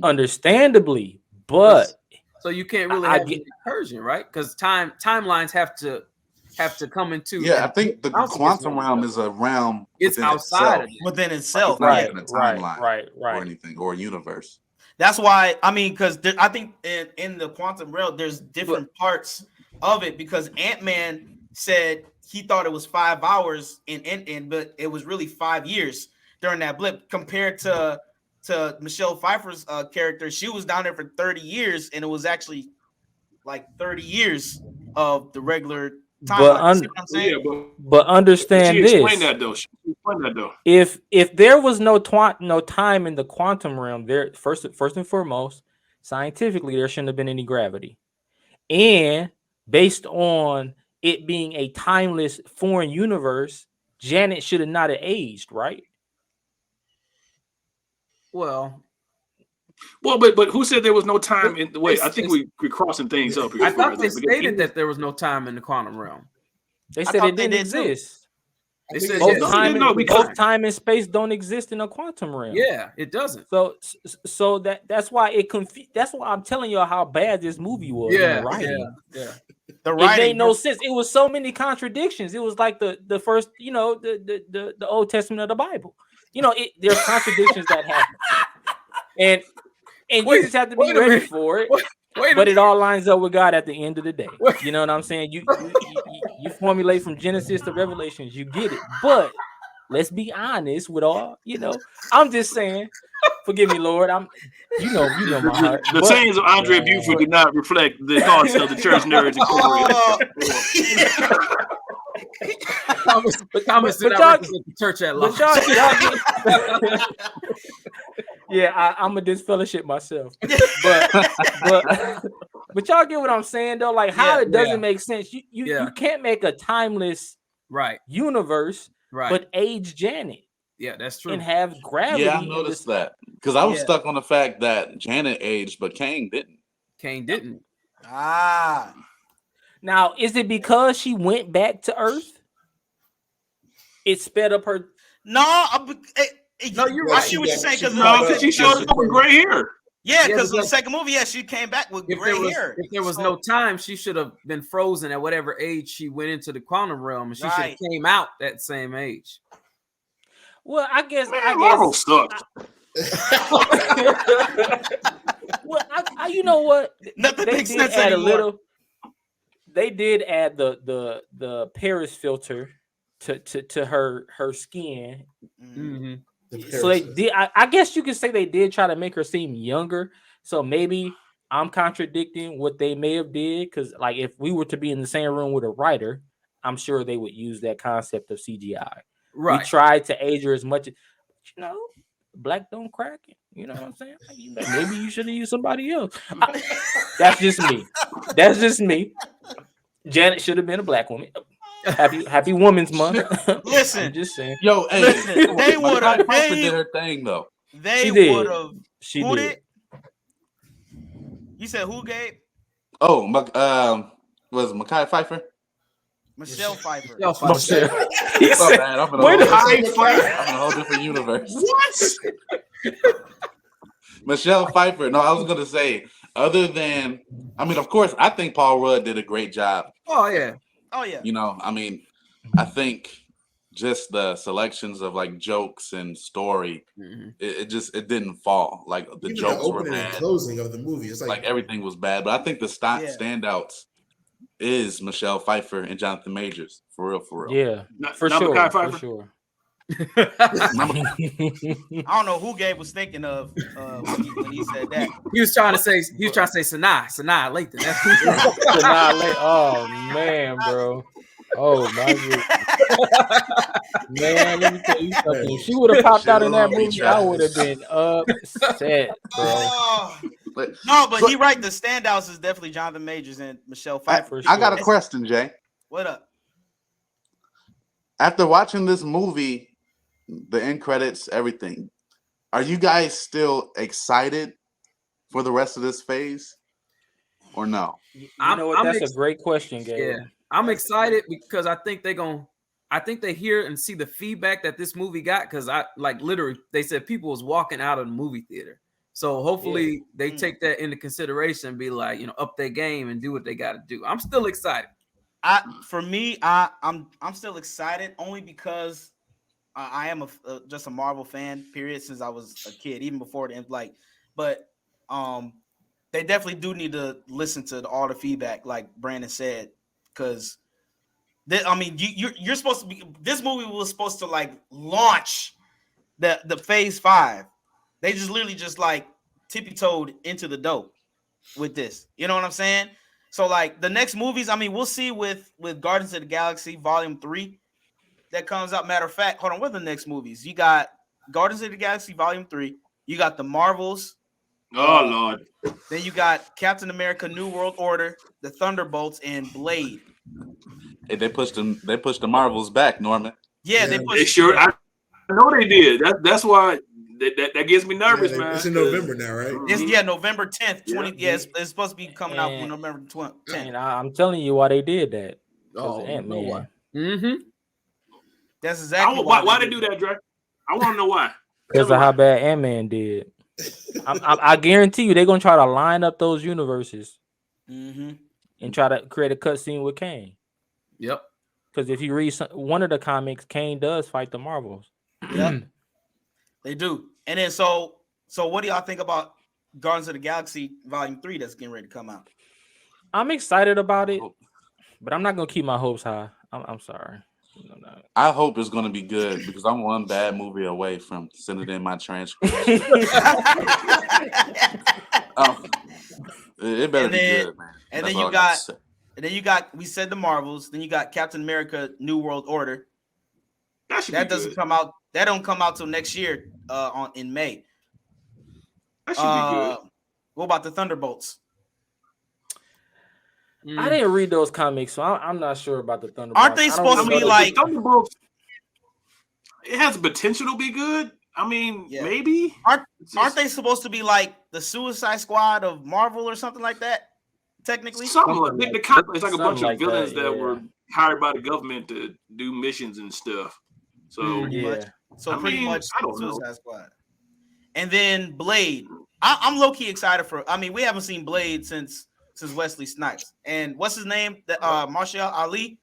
D: Understandably, but
E: so you can't really have an incursion, right? Because timelines have to come into.
F: Yeah, I think the quantum realm is a realm.
E: It's outside
B: within itself,
F: right?
B: Within
F: a timeline,
D: right,
F: or anything, or a universe.
B: That's why because I think in the quantum realm there's different parts of it, because Ant-Man said he thought it was 5 hours but it was really 5 years during that blip, compared to Michelle Pfeiffer's character. She was down there for 30 years, and it was actually like 30 years of the regular time.
D: But understand this.
C: Explain that though.
D: If there was no time in the quantum realm, there first and foremost, scientifically, there shouldn't have been any gravity. And based on it being a timeless foreign universe, Janet should have not have aged, right?
E: Well,
C: but who said there was no time in the way? I think we're crossing things up here.
E: I thought they stated that there was no time in the quantum realm.
D: They said it didn't exist.
E: They said
D: both time and space don't exist in a quantum realm.
E: Yeah, it doesn't.
D: So that's why it that's why I'm telling y'all how bad this movie was.
E: Yeah,
D: in the writing.
E: Yeah.
D: The writing made no sense. It was so many contradictions. It was like the first, the Old Testament of the Bible. There's contradictions that happen, and you just have to be ready for it. But it all lines up with God at the end of the day. You know what I'm saying? You formulate from Genesis to Revelations, you get it. But Let's be honest with all, I'm just saying, forgive me, Lord. You know my heart.
C: The sayings of Andre Buford do not reflect the thoughts of the Church Nerds Incorporated.
E: Thomas did not represent the church at large.
D: Yeah, I'm a disfellowship myself. But y'all get what I'm saying though? Like how it doesn't make sense. You can't make a timeless universe, but age Janet.
E: Yeah, that's true.
D: And have gravity.
F: Yeah, I noticed that because I was stuck on the fact that Janet aged, but Kang didn't.
D: Now, is it because she went back to Earth? It sped up her.
B: No, you're right. I see what you're saying
C: because she showed up with gray hair.
B: Yeah, because in the second movie, she came back with gray hair.
E: If there was no time, she should have been frozen at whatever age she went into the quantum realm, and she should have came out that same age.
D: Well, I guess
C: Marvel sucks.
D: Well, you know what?
B: Nothing makes sense anymore.
D: They did add the Paris filter to her skin.
E: Mm-hmm.
D: So they did. I guess you could say they did try to make her seem younger. So maybe I'm contradicting what they may have did, because like if we were to be in the same room with a writer, I'm sure they would use that concept of CGI. Right. We tried to age her as much as, black don't crack it. You know what I'm saying? Like, maybe you should have used somebody else. That's just me. Janet should have been a black woman. Happy Women's Month.
B: Listen,
D: I'm just saying.
F: Yo, hey,
B: listen, they would have.
F: They did her thing though.
B: They would have.
D: She did.
B: You said who, Gabe?
F: Oh, was it Mekhi Phifer?
B: Michelle Pfeiffer.
F: I'm in a whole different universe.
B: What?
F: Michelle Pfeiffer. No, I was gonna say, other than, of course, I think Paul Rudd did a great job.
E: Oh yeah.
F: I think just the selections of like jokes and story, it didn't fall. Like the
G: even
F: jokes
G: the
F: were
G: opening
F: bad.
G: and closing of the movie, it's
F: like everything was bad. But I think the standouts is Michelle Pfeiffer and Jonathan Majors. For real.
D: Yeah, for sure.
B: I don't know who Gabe was thinking of when he said that.
E: He was trying to say Sanaa Lathan.
D: Sanaa Lathan. Oh man, bro. Oh my God. Man, let me tell you something. If she would have popped out in that movie, I would have been upset, bro.
B: But he right. The standouts is definitely Jonathan Majors and Michelle Pfeiffer.
F: I got a question, Jay.
B: What up?
F: After watching this movie, the end credits, everything, are you guys still excited for the rest of this phase, or no?
D: You know what? That's a great question, Gabe.
E: Yeah, I'm excited because I think they hear and see the feedback that this movie got, because literally they said people was walking out of the movie theater. So hopefully they take that into consideration and be like, up their game and do what they got to do. I'm still excited.
B: I'm still excited only because I am just a Marvel fan, period, since I was a kid, even before the end. But they definitely do need to listen to all the feedback, like Brandon said, because you're supposed to be. This movie was supposed to launch the phase 5. They just literally tippy-toed into the dope with this. You know what I'm saying? So the next movies, we'll see with Guardians of the Galaxy Volume 3 that comes out. Matter of fact, hold on, what are the next movies? You got Guardians of the Galaxy Volume 3. You got the Marvels.
C: Oh Lord.
B: Then you got Captain America: New World Order, the Thunderbolts, and Blade.
F: Hey, they pushed the Marvels back, Norman.
B: Yeah, they pushed.
C: They sure. I know they did. That's why. That gets me nervous, man.
G: It's in November now, right?
B: It's November 10th. It's supposed to be coming out on November 10th.
D: And I'm telling you why they did that.
E: Ant-Man.
B: That's exactly
C: why they do that, Dre. I want to know why.
D: Because of how bad Ant-Man did. I guarantee you they're gonna try to line up those universes and try to create a cutscene with Kang.
E: Yep.
D: Because if you read one of the comics, Kang does fight the Marvels.
B: Yep. They do. And then so what do y'all think about Guardians of the Galaxy Volume 3 that's getting ready to come out?
D: I'm excited about it, but I'm not gonna keep my hopes high. I'm sorry.
F: I hope it's going to be good because I'm one bad movie away from sending in my transcript. It better be good, man.
B: And
F: That's
B: then
F: all I gotta say.
B: we said the Marvels. Then you got Captain America: New World Order.
C: That
B: doesn't come out. That don't come out till next year, in May.
C: That should be good.
B: What about the Thunderbolts?
D: I didn't read those comics, so I'm not sure about the Thunderbolts.
B: Aren't they supposed to be like
C: Thunderbolts? It has potential to be good. I mean, maybe.
B: Aren't they supposed to be like the Suicide Squad of Marvel or something like that? Technically,
C: something like it's like a bunch of villains that were hired by the government to do missions and stuff. So
B: pretty much Suicide Squad. And then Blade. I'm low key excited for. I mean, we haven't seen Blade since Wesley Snipes. And what's his name? Marshall Ali.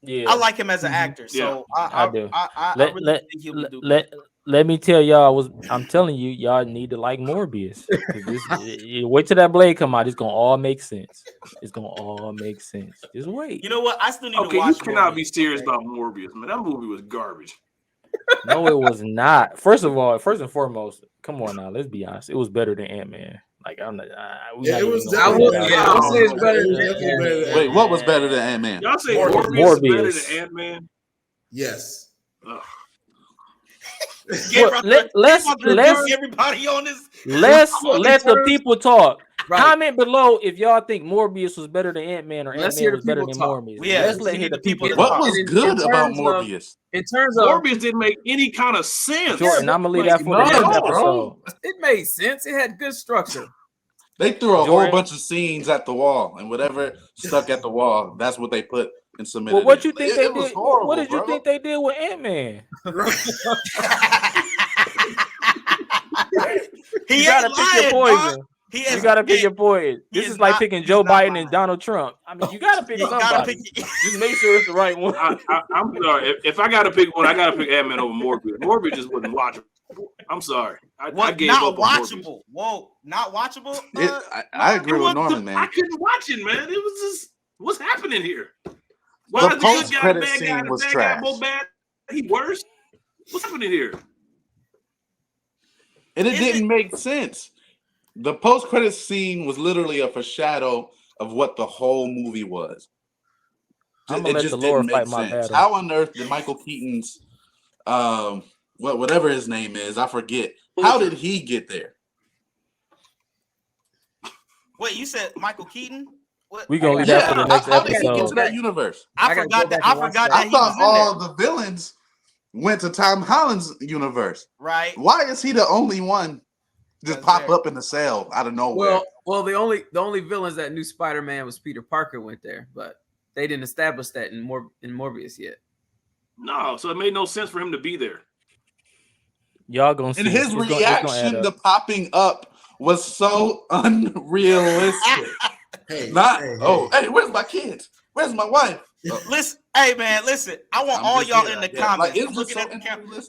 D: Yeah,
B: I like him as an actor. So
D: I do.
B: I really think he'll be doing.
D: Let me tell y'all, I'm telling you, y'all need to like Morbius. Wait till that Blade come out. It's gonna all make sense. It's gonna all make sense. Just wait.
B: You know what? I still need to watch.
C: Okay, you cannot be serious about Morbius, man. That movie was garbage.
D: No, it was not. First and foremost, come on now. Let's be honest. It was better than Ant-Man. Like I'm not.
G: It was.
E: I would say it's better than
G: Ant-Man.
F: Wait, what was better than Ant-Man?
C: Y'all say Morbius is better than Ant-Man?
G: Yes.
D: Let's
B: everybody on this.
D: Let's let the people talk. Right. Comment below if y'all think Morbius was better than Ant-Man or Ant-Man was better than Morbius.
B: Yeah,
D: let's let the people talk.
F: What was good about Morbius?
E: In terms of
C: Morbius didn't make any kind of sense.
D: Jordan, I'm gonna leave that for the next episode.
E: It made sense. It had good structure.
F: They threw a whole bunch of scenes at the wall, and whatever stuck at the wall, that's what they put and submitted.
D: Well, what you think they did?
F: Horrible,
D: what did you think they did with Ant-Man? You gotta pick your poison. You gotta pick your poison. This is like picking Joe Biden and Donald Trump. I mean, you gotta pick somebody. Just make sure it's the right one.
C: I'm sorry. If I gotta pick one, I gotta pick Ant-Man over Morbius. Morbius just wasn't watchable. I'm sorry. I gave
B: not
C: up on Morbius.
B: Watchable. Whoa, not watchable.
F: I agree with Norman, man.
C: I couldn't watch it, man. It was just what's happening here.
F: Why the post-credit scene was trash.
C: He worse. What's happening here?
F: And it didn't make sense. The post-credit scene was literally a foreshadow of what the whole movie was.
D: I'm gonna let the Lord fight my battle.
F: How on earth did Michael Keaton's whatever his name is, I forget. How did he get there?
B: Wait, you said Michael Keaton? What?
D: We gonna leave that for the next
F: how did
D: episode.
F: he get to that universe?
B: I forgot that
F: I thought all the villains went to Tom Holland's universe.
B: Right.
F: Why is he the only one just pop up in the cell out of nowhere?
E: Well, the only villains that knew Spider-Man was Peter Parker went there, but they didn't establish that in Morbius yet.
C: No, so it made no sense for him to be there.
D: Y'all gonna see.
F: And his reaction to popping up was so unrealistic. Hey, where's my kids? Where's my wife?
B: Listen, hey man, listen. I want all y'all in the comments.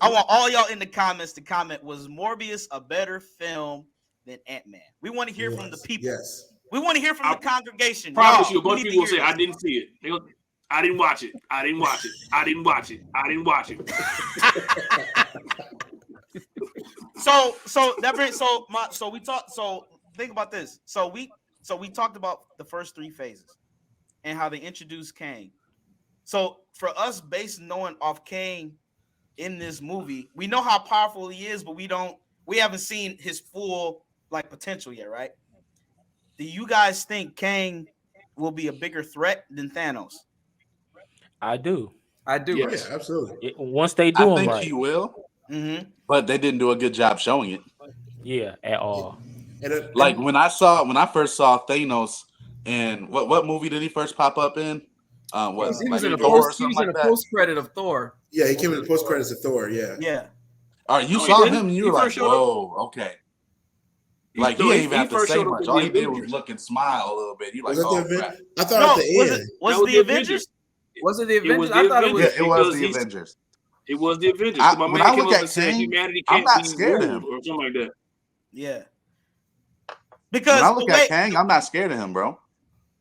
B: I want all y'all in the comments to comment: was Morbius a better film than Ant-Man? We want to hear from the people.
G: Yes.
B: We want to hear from the congregation.
C: Promise you, a bunch of people will say, "I didn't see it." They go, I didn't watch it. I didn't watch it. I didn't watch it. I didn't watch it.
B: Think about this. So we talked about the first three phases and how they introduced Kang. So for us, based knowing off Kang in this movie, we know how powerful he is, but we haven't seen his full potential yet, right? Do you guys think Kang will be a bigger threat than Thanos?
D: I do.
G: Yes. Yeah, absolutely.
D: Once they do
F: I think he will.
B: Mm-hmm.
F: But they didn't do a good job showing it.
D: Yeah, at all.
F: When I first saw Thanos, and what movie did he first pop up in?
E: He was in a post credit of Thor.
G: Yeah, he came in the post credits of Thor. Yeah.
B: Yeah.
F: All right, you saw him, and you were like, "Whoa, okay." He ain't even have to say much. All he did was look and smile a little bit. You like, "Oh, crap."
G: I thought at the end
B: was the Avengers.
E: Was it the Avengers? I thought it was.
F: It was the Avengers.
C: It was the Avengers.
F: When I look at Kang,
C: humanity
F: I'm
C: can't
F: not
C: be
F: scared of him
C: or something like that.
B: Yeah. Because
F: when I look at Kang, I'm not scared of him, bro.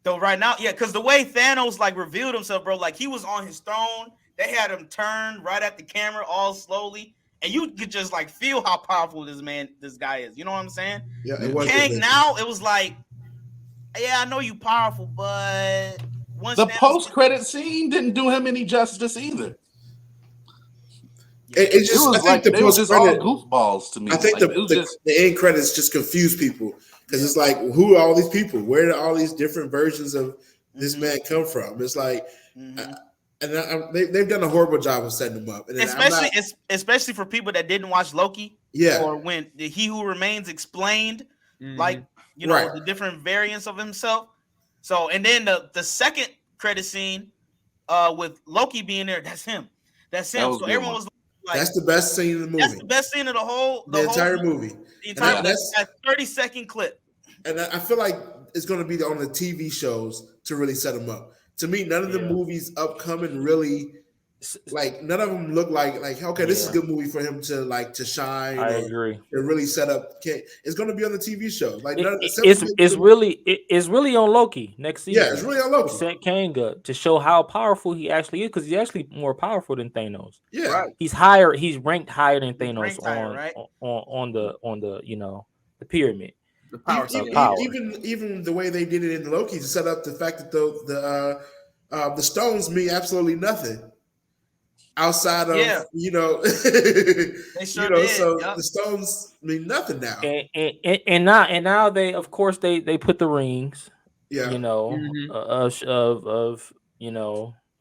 B: Though right now, yeah, because the way Thanos revealed himself, bro, he was on his throne they had him turn right at the camera all slowly, and you could just like feel how powerful this guy is. You know what I'm saying?
G: Yeah, it was
B: Kang now, it was like, yeah, I know you powerful, but once
F: The post-credit scene didn't do him any justice either.
G: It just,
F: it was like they were just all goofballs to me.
G: I think
F: like,
G: the end credits just confuse people because it's like, who are all these people? Where did all these different versions of this man come from? It's like, they've done a horrible job of setting them up, and
B: especially for people that didn't watch Loki.
G: Yeah,
B: or when He Who Remains explained, like the different variants of himself. So, and then the second credit scene, with Loki being there, that's him. So everyone was like,
G: that's the best scene in the movie.
B: That's the best scene of the
G: entire movie.
B: The entire that 30-second clip.
G: And I feel like it's going to be on the TV shows to really set them up. To me, none of the movies upcoming really, like, none of them look like okay, this is a good movie for him to shine.
D: I agree.
G: To really set up. It's going to be on the TV show. Like
D: it's really on Loki next season.
G: Yeah, it's really on Loki.
D: Set Kang up to show how powerful he actually is, because he's actually more powerful than Thanos.
G: Yeah, right.
D: He's higher. He's ranked higher than Thanos on the the pyramid.
G: The power. Even the way they did it in Loki to set up the fact that the stones mean absolutely nothing outside of
B: they sure did.
G: So the stones mean nothing now.
D: And now they, of course, they put the rings. Yeah.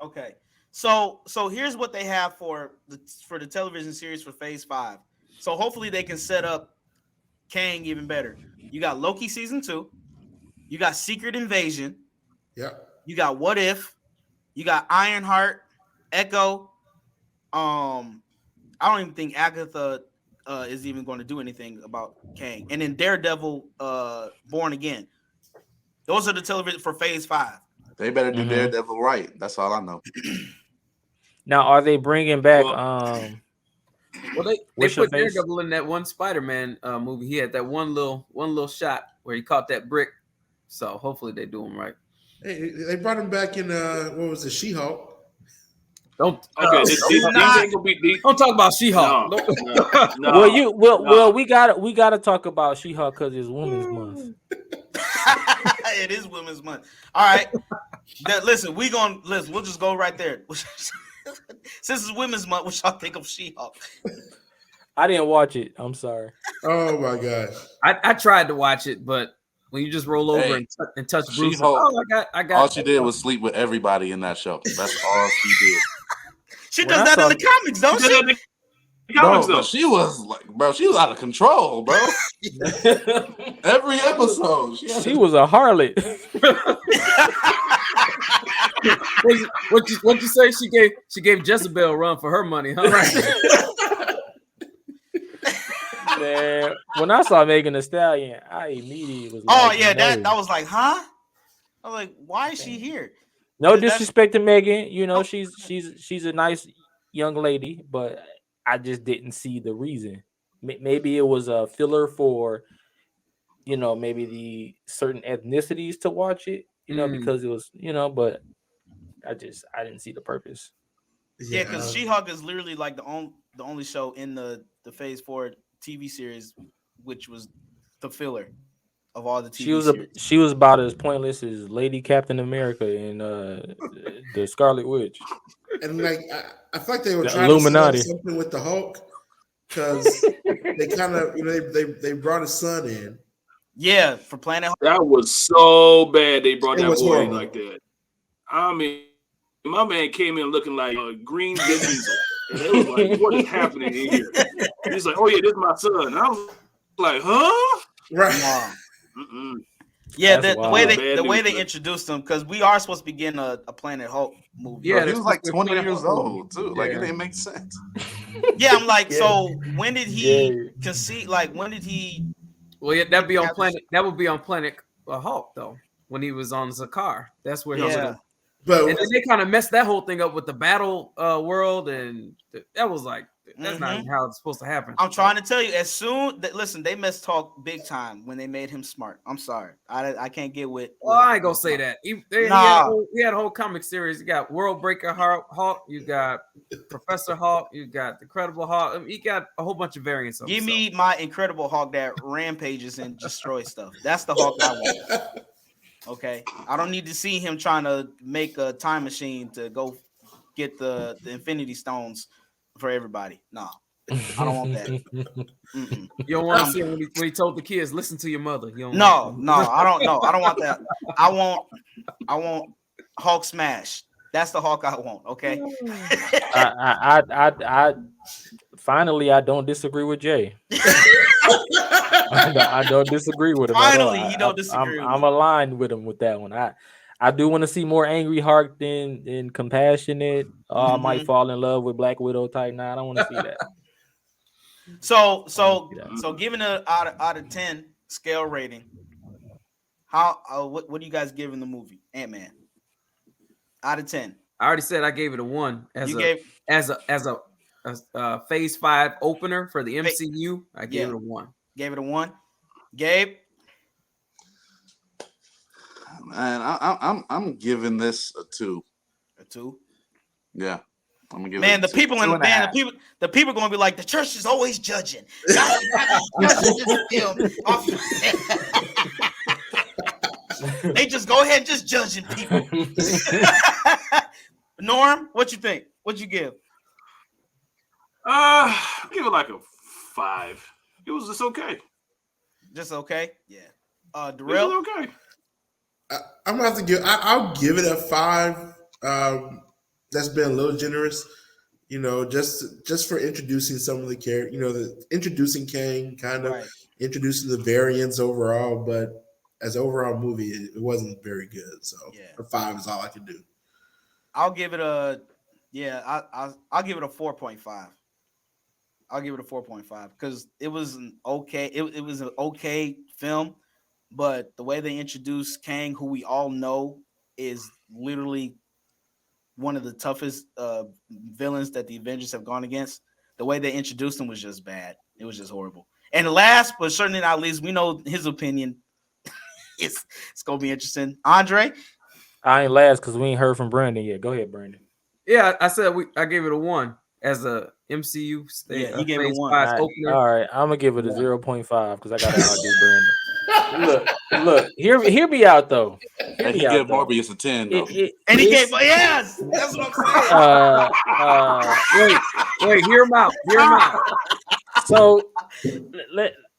B: Okay. So here's what they have for the television series for Phase 5. So hopefully they can set up Kang even better. You got Loki season 2. You got Secret Invasion.
G: Yeah.
B: You got What If. You got Ironheart, Echo. I don't even think Agatha is even going to do anything about Kang. And then Daredevil, Born Again. Those are the television for Phase 5.
F: They better do Daredevil right. That's all I know.
D: Now, are they bringing back?
E: They put Daredevil in that one Spider-Man movie. He had that one little shot where he caught that brick. So hopefully they do him right.
G: Hey, they brought him back in what was it, She-Hulk?
E: Don't
C: talk about She-Hulk.
D: No. Well, we gotta talk about She-Hulk because it's Women's Month.
B: It is Women's Month. All right. Listen, we'll just go right there. Since it's Women's Month, what y'all think of She-Hulk?
D: I didn't watch it. I'm sorry.
G: Oh my god.
E: I tried to watch it, but when you just roll over and touch Bruce, I got.
F: All she did was sleep with everybody in that show. That's all she did.
B: She does that in the comics, don't she?
F: Bro, she was out of control, bro. Every episode,
D: she was a harlot.
E: What you say? She gave Jezebel a run for her money, huh?
B: Right.
D: Man, when I saw Megan Thee Stallion, I immediately was.
B: That was like, huh? I was like, why is she here?
D: No disrespect to Megan, she's a nice young lady, but I just didn't see the reason. Maybe it was a filler for, maybe the certain ethnicities to watch it, because it was, but I didn't see the purpose.
B: Yeah, because She-Hulk is literally like the only show in the Phase 4 TV series, which was the filler of all the TV series.
D: She was about as pointless as Lady Captain America in the Scarlet Witch.
G: And like I feel like they were trying
D: Illuminati.
G: to say something with the Hulk because they kind of they brought his son in.
B: Yeah, for Planet Hulk.
C: That was so bad they brought that boy in like that. I mean, my man came in looking like a green Diesel. And it was like, what is happening in here? He's like, oh yeah, this is my son. And I was like, huh?
G: Right.
B: Yeah, the way they introduced him, because we are supposed to be getting a Planet Hulk movie.
F: Yeah, he was like 20 years old too. Like it didn't make sense.
B: Yeah, I'm like, so when did he conceive? Like when did he?
E: Well, yeah, that would be on Planet Hulk though. When he was on Zakar, that's where he was.
G: But
E: and then they kind of messed that whole thing up with the battle world, and that was like That's not how it's supposed to happen.
B: I'm trying to tell you. As soon that listen, they must talk big time when they made him smart. I'm sorry, I can't get with.
E: Well, I ain't gonna say that. He had a whole comic series. You got World Breaker Hulk. You got Professor Hulk. You got the Incredible Hulk. I mean, you got a whole bunch of variants of
B: Give me my Incredible Hulk that rampages and destroys stuff. That's the Hulk I want. Okay, I don't need to see him trying to make a time machine to go get the Infinity Stones for everybody. No, I don't want that.
E: You don't want to see him when he told the kids, "Listen to your mother." You don't
B: no, I don't know. I don't want that. I want Hulk smash. That's the Hulk I want. Okay.
D: I finally I don't disagree with Jay. I don't disagree with him.
B: Finally, you don't disagree.
D: I'm aligned with him with that one. I do want to see more angry Hulk than compassionate. I might fall in love with Black Widow type. Nah, I don't want to see that.
B: So given it out of 10 scale rating, how what do you guys give in the movie Ant-Man? Out of 10.
E: I already said I gave it a 1 as a phase 5 opener for the MCU. I gave it a 1.
B: Gave it a 1. Gabe?
F: Man, I'm giving this a 2.
B: A 2?
F: Yeah. I'm gonna give
B: man,
F: it
B: the people in the band, the people are gonna be like, the church is always judging. They just go ahead and just judging people. Norm, what you think? What'd you give?
C: I'll give it like a 5. It was just okay.
B: Just okay? Yeah.
C: Darrell? It was okay.
G: I'm gonna have to give. I'll give it a 5. That's been a little generous, just for introducing some of the characters. Introducing Kang, kind of introducing the variants overall. But as an overall movie, it wasn't very good. So a 5 is all I can do.
B: I'll give it a I'll give it a 4.5. I'll give it a 4.5 because it was an okay. It was an okay film, but the way they introduced Kang, who we all know is literally one of the toughest villains that the Avengers have gone against. The way they introduced him was just bad. It was just horrible. And last but certainly not least, we know his opinion. It's gonna be interesting. Andre,
D: I ain't last because we ain't heard from Brandon yet. Go ahead, Brandon.
E: Yeah, I said I gave it a 1 as a MCU.
B: You gave it a 1.
D: All right, I'm gonna give it a 0.5 because I gotta outdo Brandon. Look, hear me out though.
F: He gave Morbius a 10 though.
B: And he gave yes, that's what I'm
E: saying. Wait, hear him out.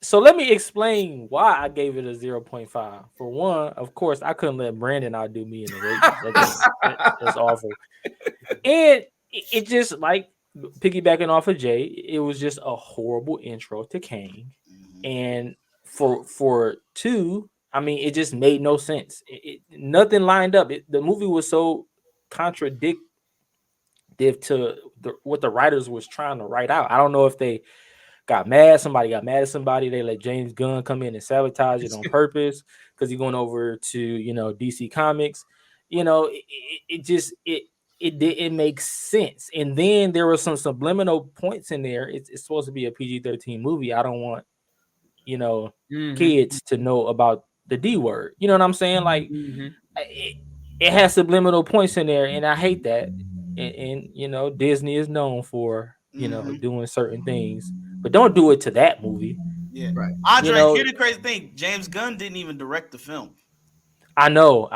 D: So let me explain why I gave it a 0.5. For one, of course, I couldn't let Brandon outdo me in the rating. That's awful. And it just like piggybacking off of Jay, it was just a horrible intro to Kang. And for 2, I mean, it just made no sense. Nothing lined up. The movie was so contradictory to what the writers was trying to write out. I don't know if they got mad. Somebody got mad at somebody. They let James Gunn come in and sabotage it on purpose because he's going over to DC Comics. It didn't make sense. And then there were some subliminal points in there. It's supposed to be a PG-13 movie. I don't want kids to know about the D word. You know what I'm saying? Like it has subliminal points in there, and I hate that. And Disney is known for doing certain things, but don't do it to that movie.
B: Yeah, right. Andre, here's the crazy thing: James Gunn didn't even direct the film.
D: I know.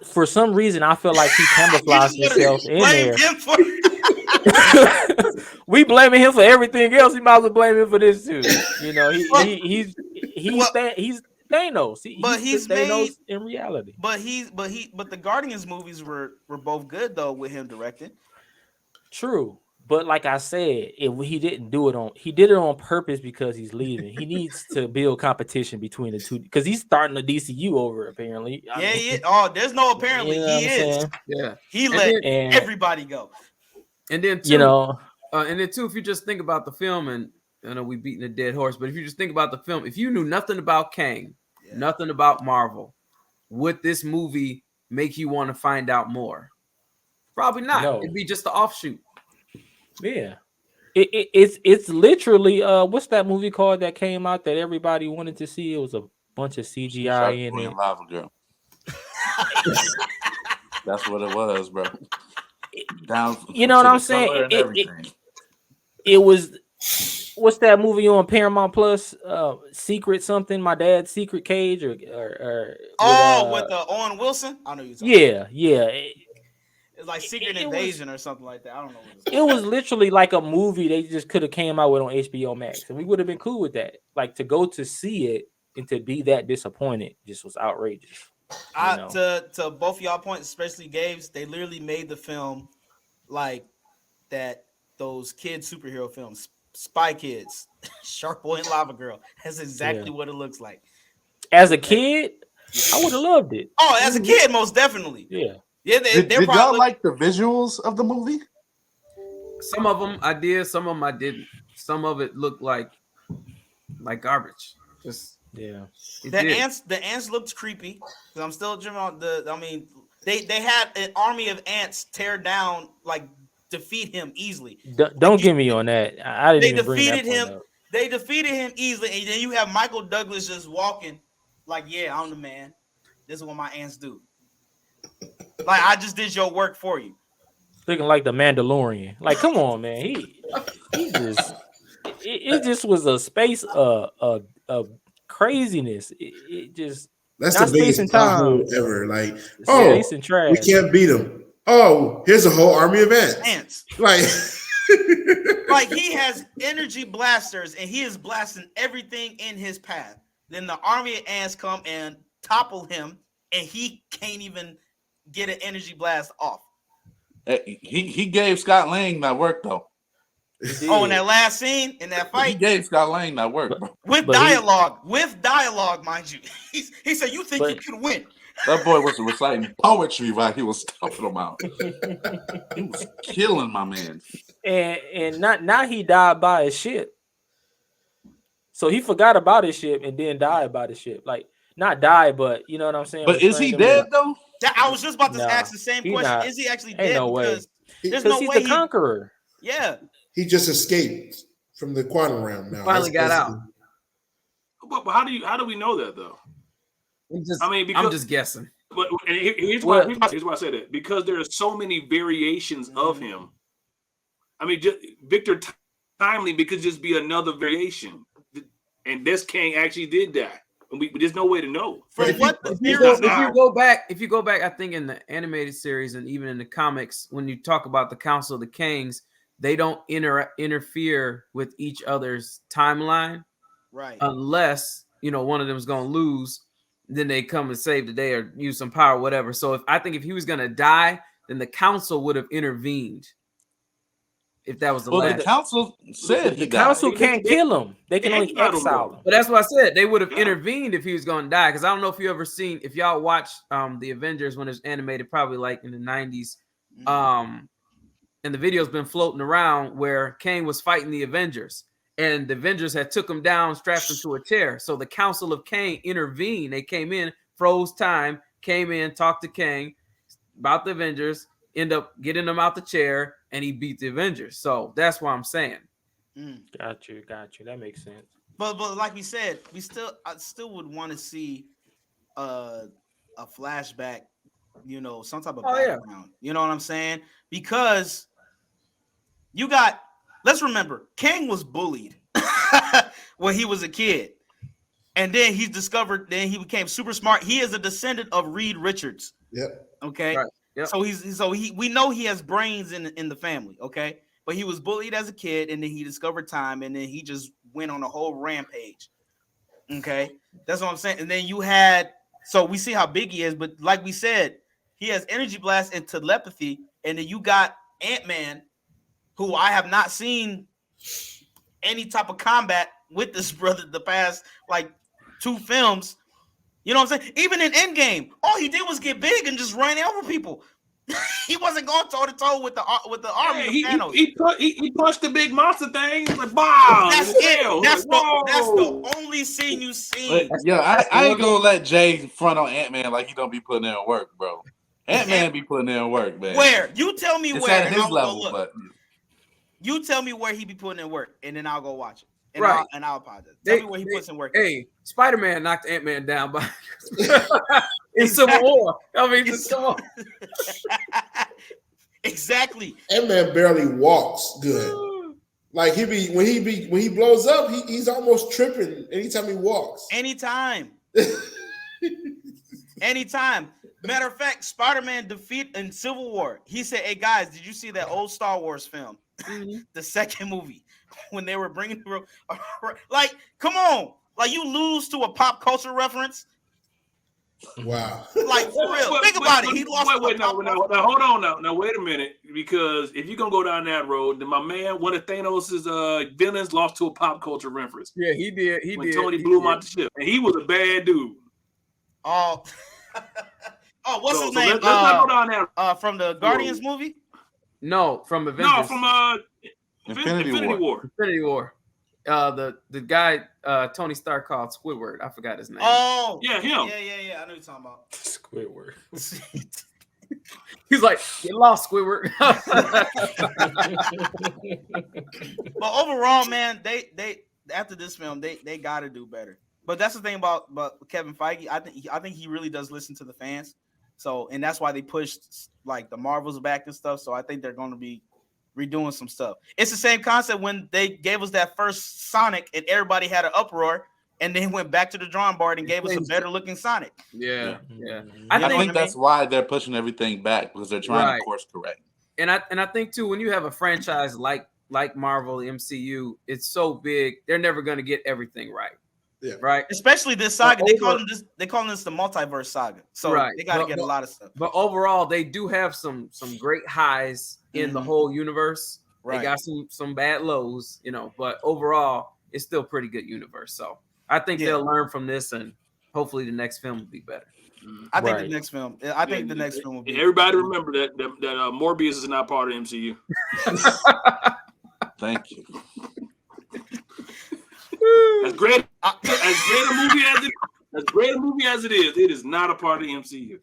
D: For some reason, I feel like he camouflaged himself in there. We blaming him for everything else. He might as well blame him for this too. He's Thanos. He's Thanos in reality.
B: But the Guardians movies were both good though with him directing.
D: True. But like I said, he did it on purpose because he's leaving. He needs to build competition between the two because he's starting the DCU over apparently.
B: Oh, there's no apparently. He is.
E: Yeah.
B: He let everybody go.
E: And then too, if you just think about the film, and I know we beating a dead horse, but if you just think about the film, if you knew nothing about Kang, nothing about Marvel, would this movie make you want to find out more? Probably not. No. It'd be just the offshoot.
D: Yeah. It's literally what's that movie called that came out that everybody wanted to see? It was a bunch of CGI
F: Shark
D: in
F: Boy
D: it.
F: and Lava Girl. That's what it was, bro. Down,
D: you know what
F: to
D: I'm
F: the
D: saying?
F: color and everything.
D: It was what's that movie on Paramount Plus? Secret something. My Dad's Secret Cage or
B: with Owen Wilson. I know you.
D: Yeah.
B: It's like Secret Invasion or something like that. I don't know what it's
D: It was literally like a movie they just could have came out with on HBO Max, and we would have been cool with that. Like to go to see it and to be that disappointed just was outrageous.
B: To both y'all points, especially Gabe's, they literally made the film like that. Those kid superhero films, Spy Kids, Shark Boy and Lava Girl. That's exactly what it looks like.
D: As a kid, I would have loved it.
B: Oh, as a kid, most definitely.
D: Yeah.
F: Did y'all like the visuals of the movie?
E: Some of them I did, some of them I didn't. Some of it looked like garbage. Just
B: the ants looked creepy. I'm still dreaming on they had an army of ants tear down, like defeat him easily.
D: Don't get me on that. I didn't even bring that
B: him.
D: point up.
B: They defeated him easily, and then you have Michael Douglas just walking like, yeah, I'm the man. This is what my ants do. Like, I just did your work for you.
D: Looking like the Mandalorian. Like, come on, man. He just it just was a space of craziness. It just
G: that's the biggest plot hole ever. Like,
D: space and trash.
G: We can't beat him. Oh, here's a whole army of ants. Like,
B: like he has energy blasters and he is blasting everything in his path. Then the army of ants come and topple him, and he can't even get an energy blast off.
F: He gave Scott Lang that work though.
B: Oh, in that last scene, in that fight,
F: he gave Scott Lang that work, bro.
B: With dialogue, mind you. He said, "You think you can win?"
F: That boy was reciting poetry while he was stuffing them out. He was killing my man.
D: And now he died by his ship. So he forgot about his ship and then died by the ship. Like, not die, but you know what I'm saying?
F: But is he dead though?
B: I was just about to ask the same question.
D: Not.
B: Is he actually
D: Ain't
B: dead?
D: No way.
B: There's no
D: he's
B: way
D: the conqueror.
B: Yeah.
G: He just escaped from the quantum realm now.
E: Finally got out.
C: But how do we know that though?
E: I'm just guessing.
C: But here's why I say that, because there are so many variations of him. I mean, just Victor Timely could just be another variation, and this king actually did die. And there's no way to know.
E: If you go back, I think in the animated series and even in the comics, when you talk about the Council of the Kings, they don't interfere with each other's timeline,
B: right?
E: Unless one of them is going to lose. Then they come and save the day or use some power, whatever. So if he was gonna die, then the council would have intervened. If that was the last.
F: The council said
D: the council can't kill him. They can only exile him.
E: But that's what I said. They would have intervened if he was gonna die. Because I don't know if you ever seen, if y'all watch the Avengers when it was animated, probably like in the 90s. And the video's been floating around where Kang was fighting the Avengers. And the Avengers had took him down, strapped him to a chair. So the Council of Kang intervened. They came in, froze time, came in, talked to Kang about the Avengers, end up getting him out the chair, and he beat the Avengers. So that's what I'm saying.
D: Got you. That makes sense.
B: But like we said, I still would want to see a flashback, some type of background. Yeah. You know what I'm saying? Because let's remember, Kang was bullied when he was a kid. And then he became super smart. He is a descendant of Reed Richards.
G: Yep.
B: Okay.
G: Right.
B: Yep. We know he has brains in the family. Okay. But he was bullied as a kid, and then he discovered time, and then he just went on a whole rampage. Okay. That's what I'm saying. And then so we see how big he is, but like we said, he has energy blast and telepathy, and then you got Ant-Man, who I have not seen any type of combat with this brother the past like 2 films. You know what I'm saying? Even in Endgame, all he did was get big and just run over people. He wasn't going toe to toe with the army of Thanos.
C: He punched the big monster thing. Like, wow,
B: that's it. That's the only scene you see.
F: I ain't gonna let Jay front on Ant-Man like he don't be putting in work, bro. Ant-Man be putting in work, man.
B: Where? You tell me
F: it's
B: where.
F: at his level, but
B: You tell me where he be putting in work, and then I'll go watch it. And
E: Right.
B: I'll apologize. Tell me where he puts in work.
E: Hey, Spider-Man knocked Ant-Man down by in Civil War. I mean, just come on.
B: Exactly.
G: Ant-Man barely walks good. Like when he blows up, he's almost tripping anytime he walks.
B: Anytime. Anytime. Matter of fact, Spider-Man defeat in Civil War. He said, "Hey guys, did you see that old Star Wars film, the second movie, when they were bringing like, come on, like you lose to a pop culture reference."
G: Wow.
B: Like for real. Think about it. He lost.
C: Hold on now. Now wait a minute, because if you're gonna go down that road, then my man, one of Thanos' villains, lost to a pop culture reference.
E: Yeah, he did. When
C: Tony blew him out the ship, and he was a bad dude.
B: Oh, what's his name?
C: Let's not go down there.
B: From the Guardians movie?
E: No, from Avengers.
C: No, from Infinity War.
E: Infinity War. The guy Tony Stark called Squidward. I forgot his name.
B: Oh,
C: yeah, him.
B: Yeah. I know you're talking about
D: Squidward.
E: He's like, you lost, Squidward.
B: But overall, man, they after this film, they got to do better. But that's the thing about Kevin Feige. I think he really does listen to the fans. So, and that's why they pushed like the Marvels back and stuff. So I think they're going to be redoing some stuff. It's the same concept when they gave us that first Sonic and everybody had an uproar, and then went back to the drawing board and gave us a better looking Sonic.
E: Yeah.
F: I think that's why they're pushing everything back, because they're trying to course correct.
E: And I think too, when you have a franchise like Marvel, MCU, it's so big, they're never going to get everything right.
G: Yeah.
E: Right.
B: Especially this saga. They call this the multiverse saga. So they got to get a lot of stuff.
E: But overall, they do have some great highs in the whole universe. Right. They got some bad lows, but overall, it's still a pretty good universe. So I think they'll learn from this, and hopefully the next film will be better.
B: I think the next film. I think the next film will be.
C: Everybody remember that Morbius is not part of MCU.
F: Thank you.
C: As great a movie as it is, it is not a part of the MCU.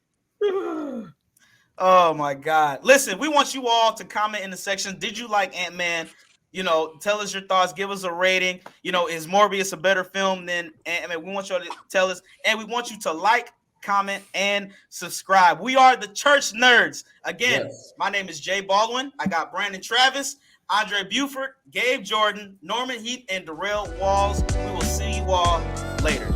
B: Oh my God! Listen, we want you all to comment in the section. Did you like Ant-Man? Tell us your thoughts. Give us a rating. Is Morbius a better film than Ant-Man? We want you all to tell us, and we want you to like, comment, and subscribe. We are the Church Nerds. Again, My name is Jay Baldwin. I got Brandon Travis, Andre Buford, Gabe Jordan, Norman Heath, and Darrell Walls. We will see you all later.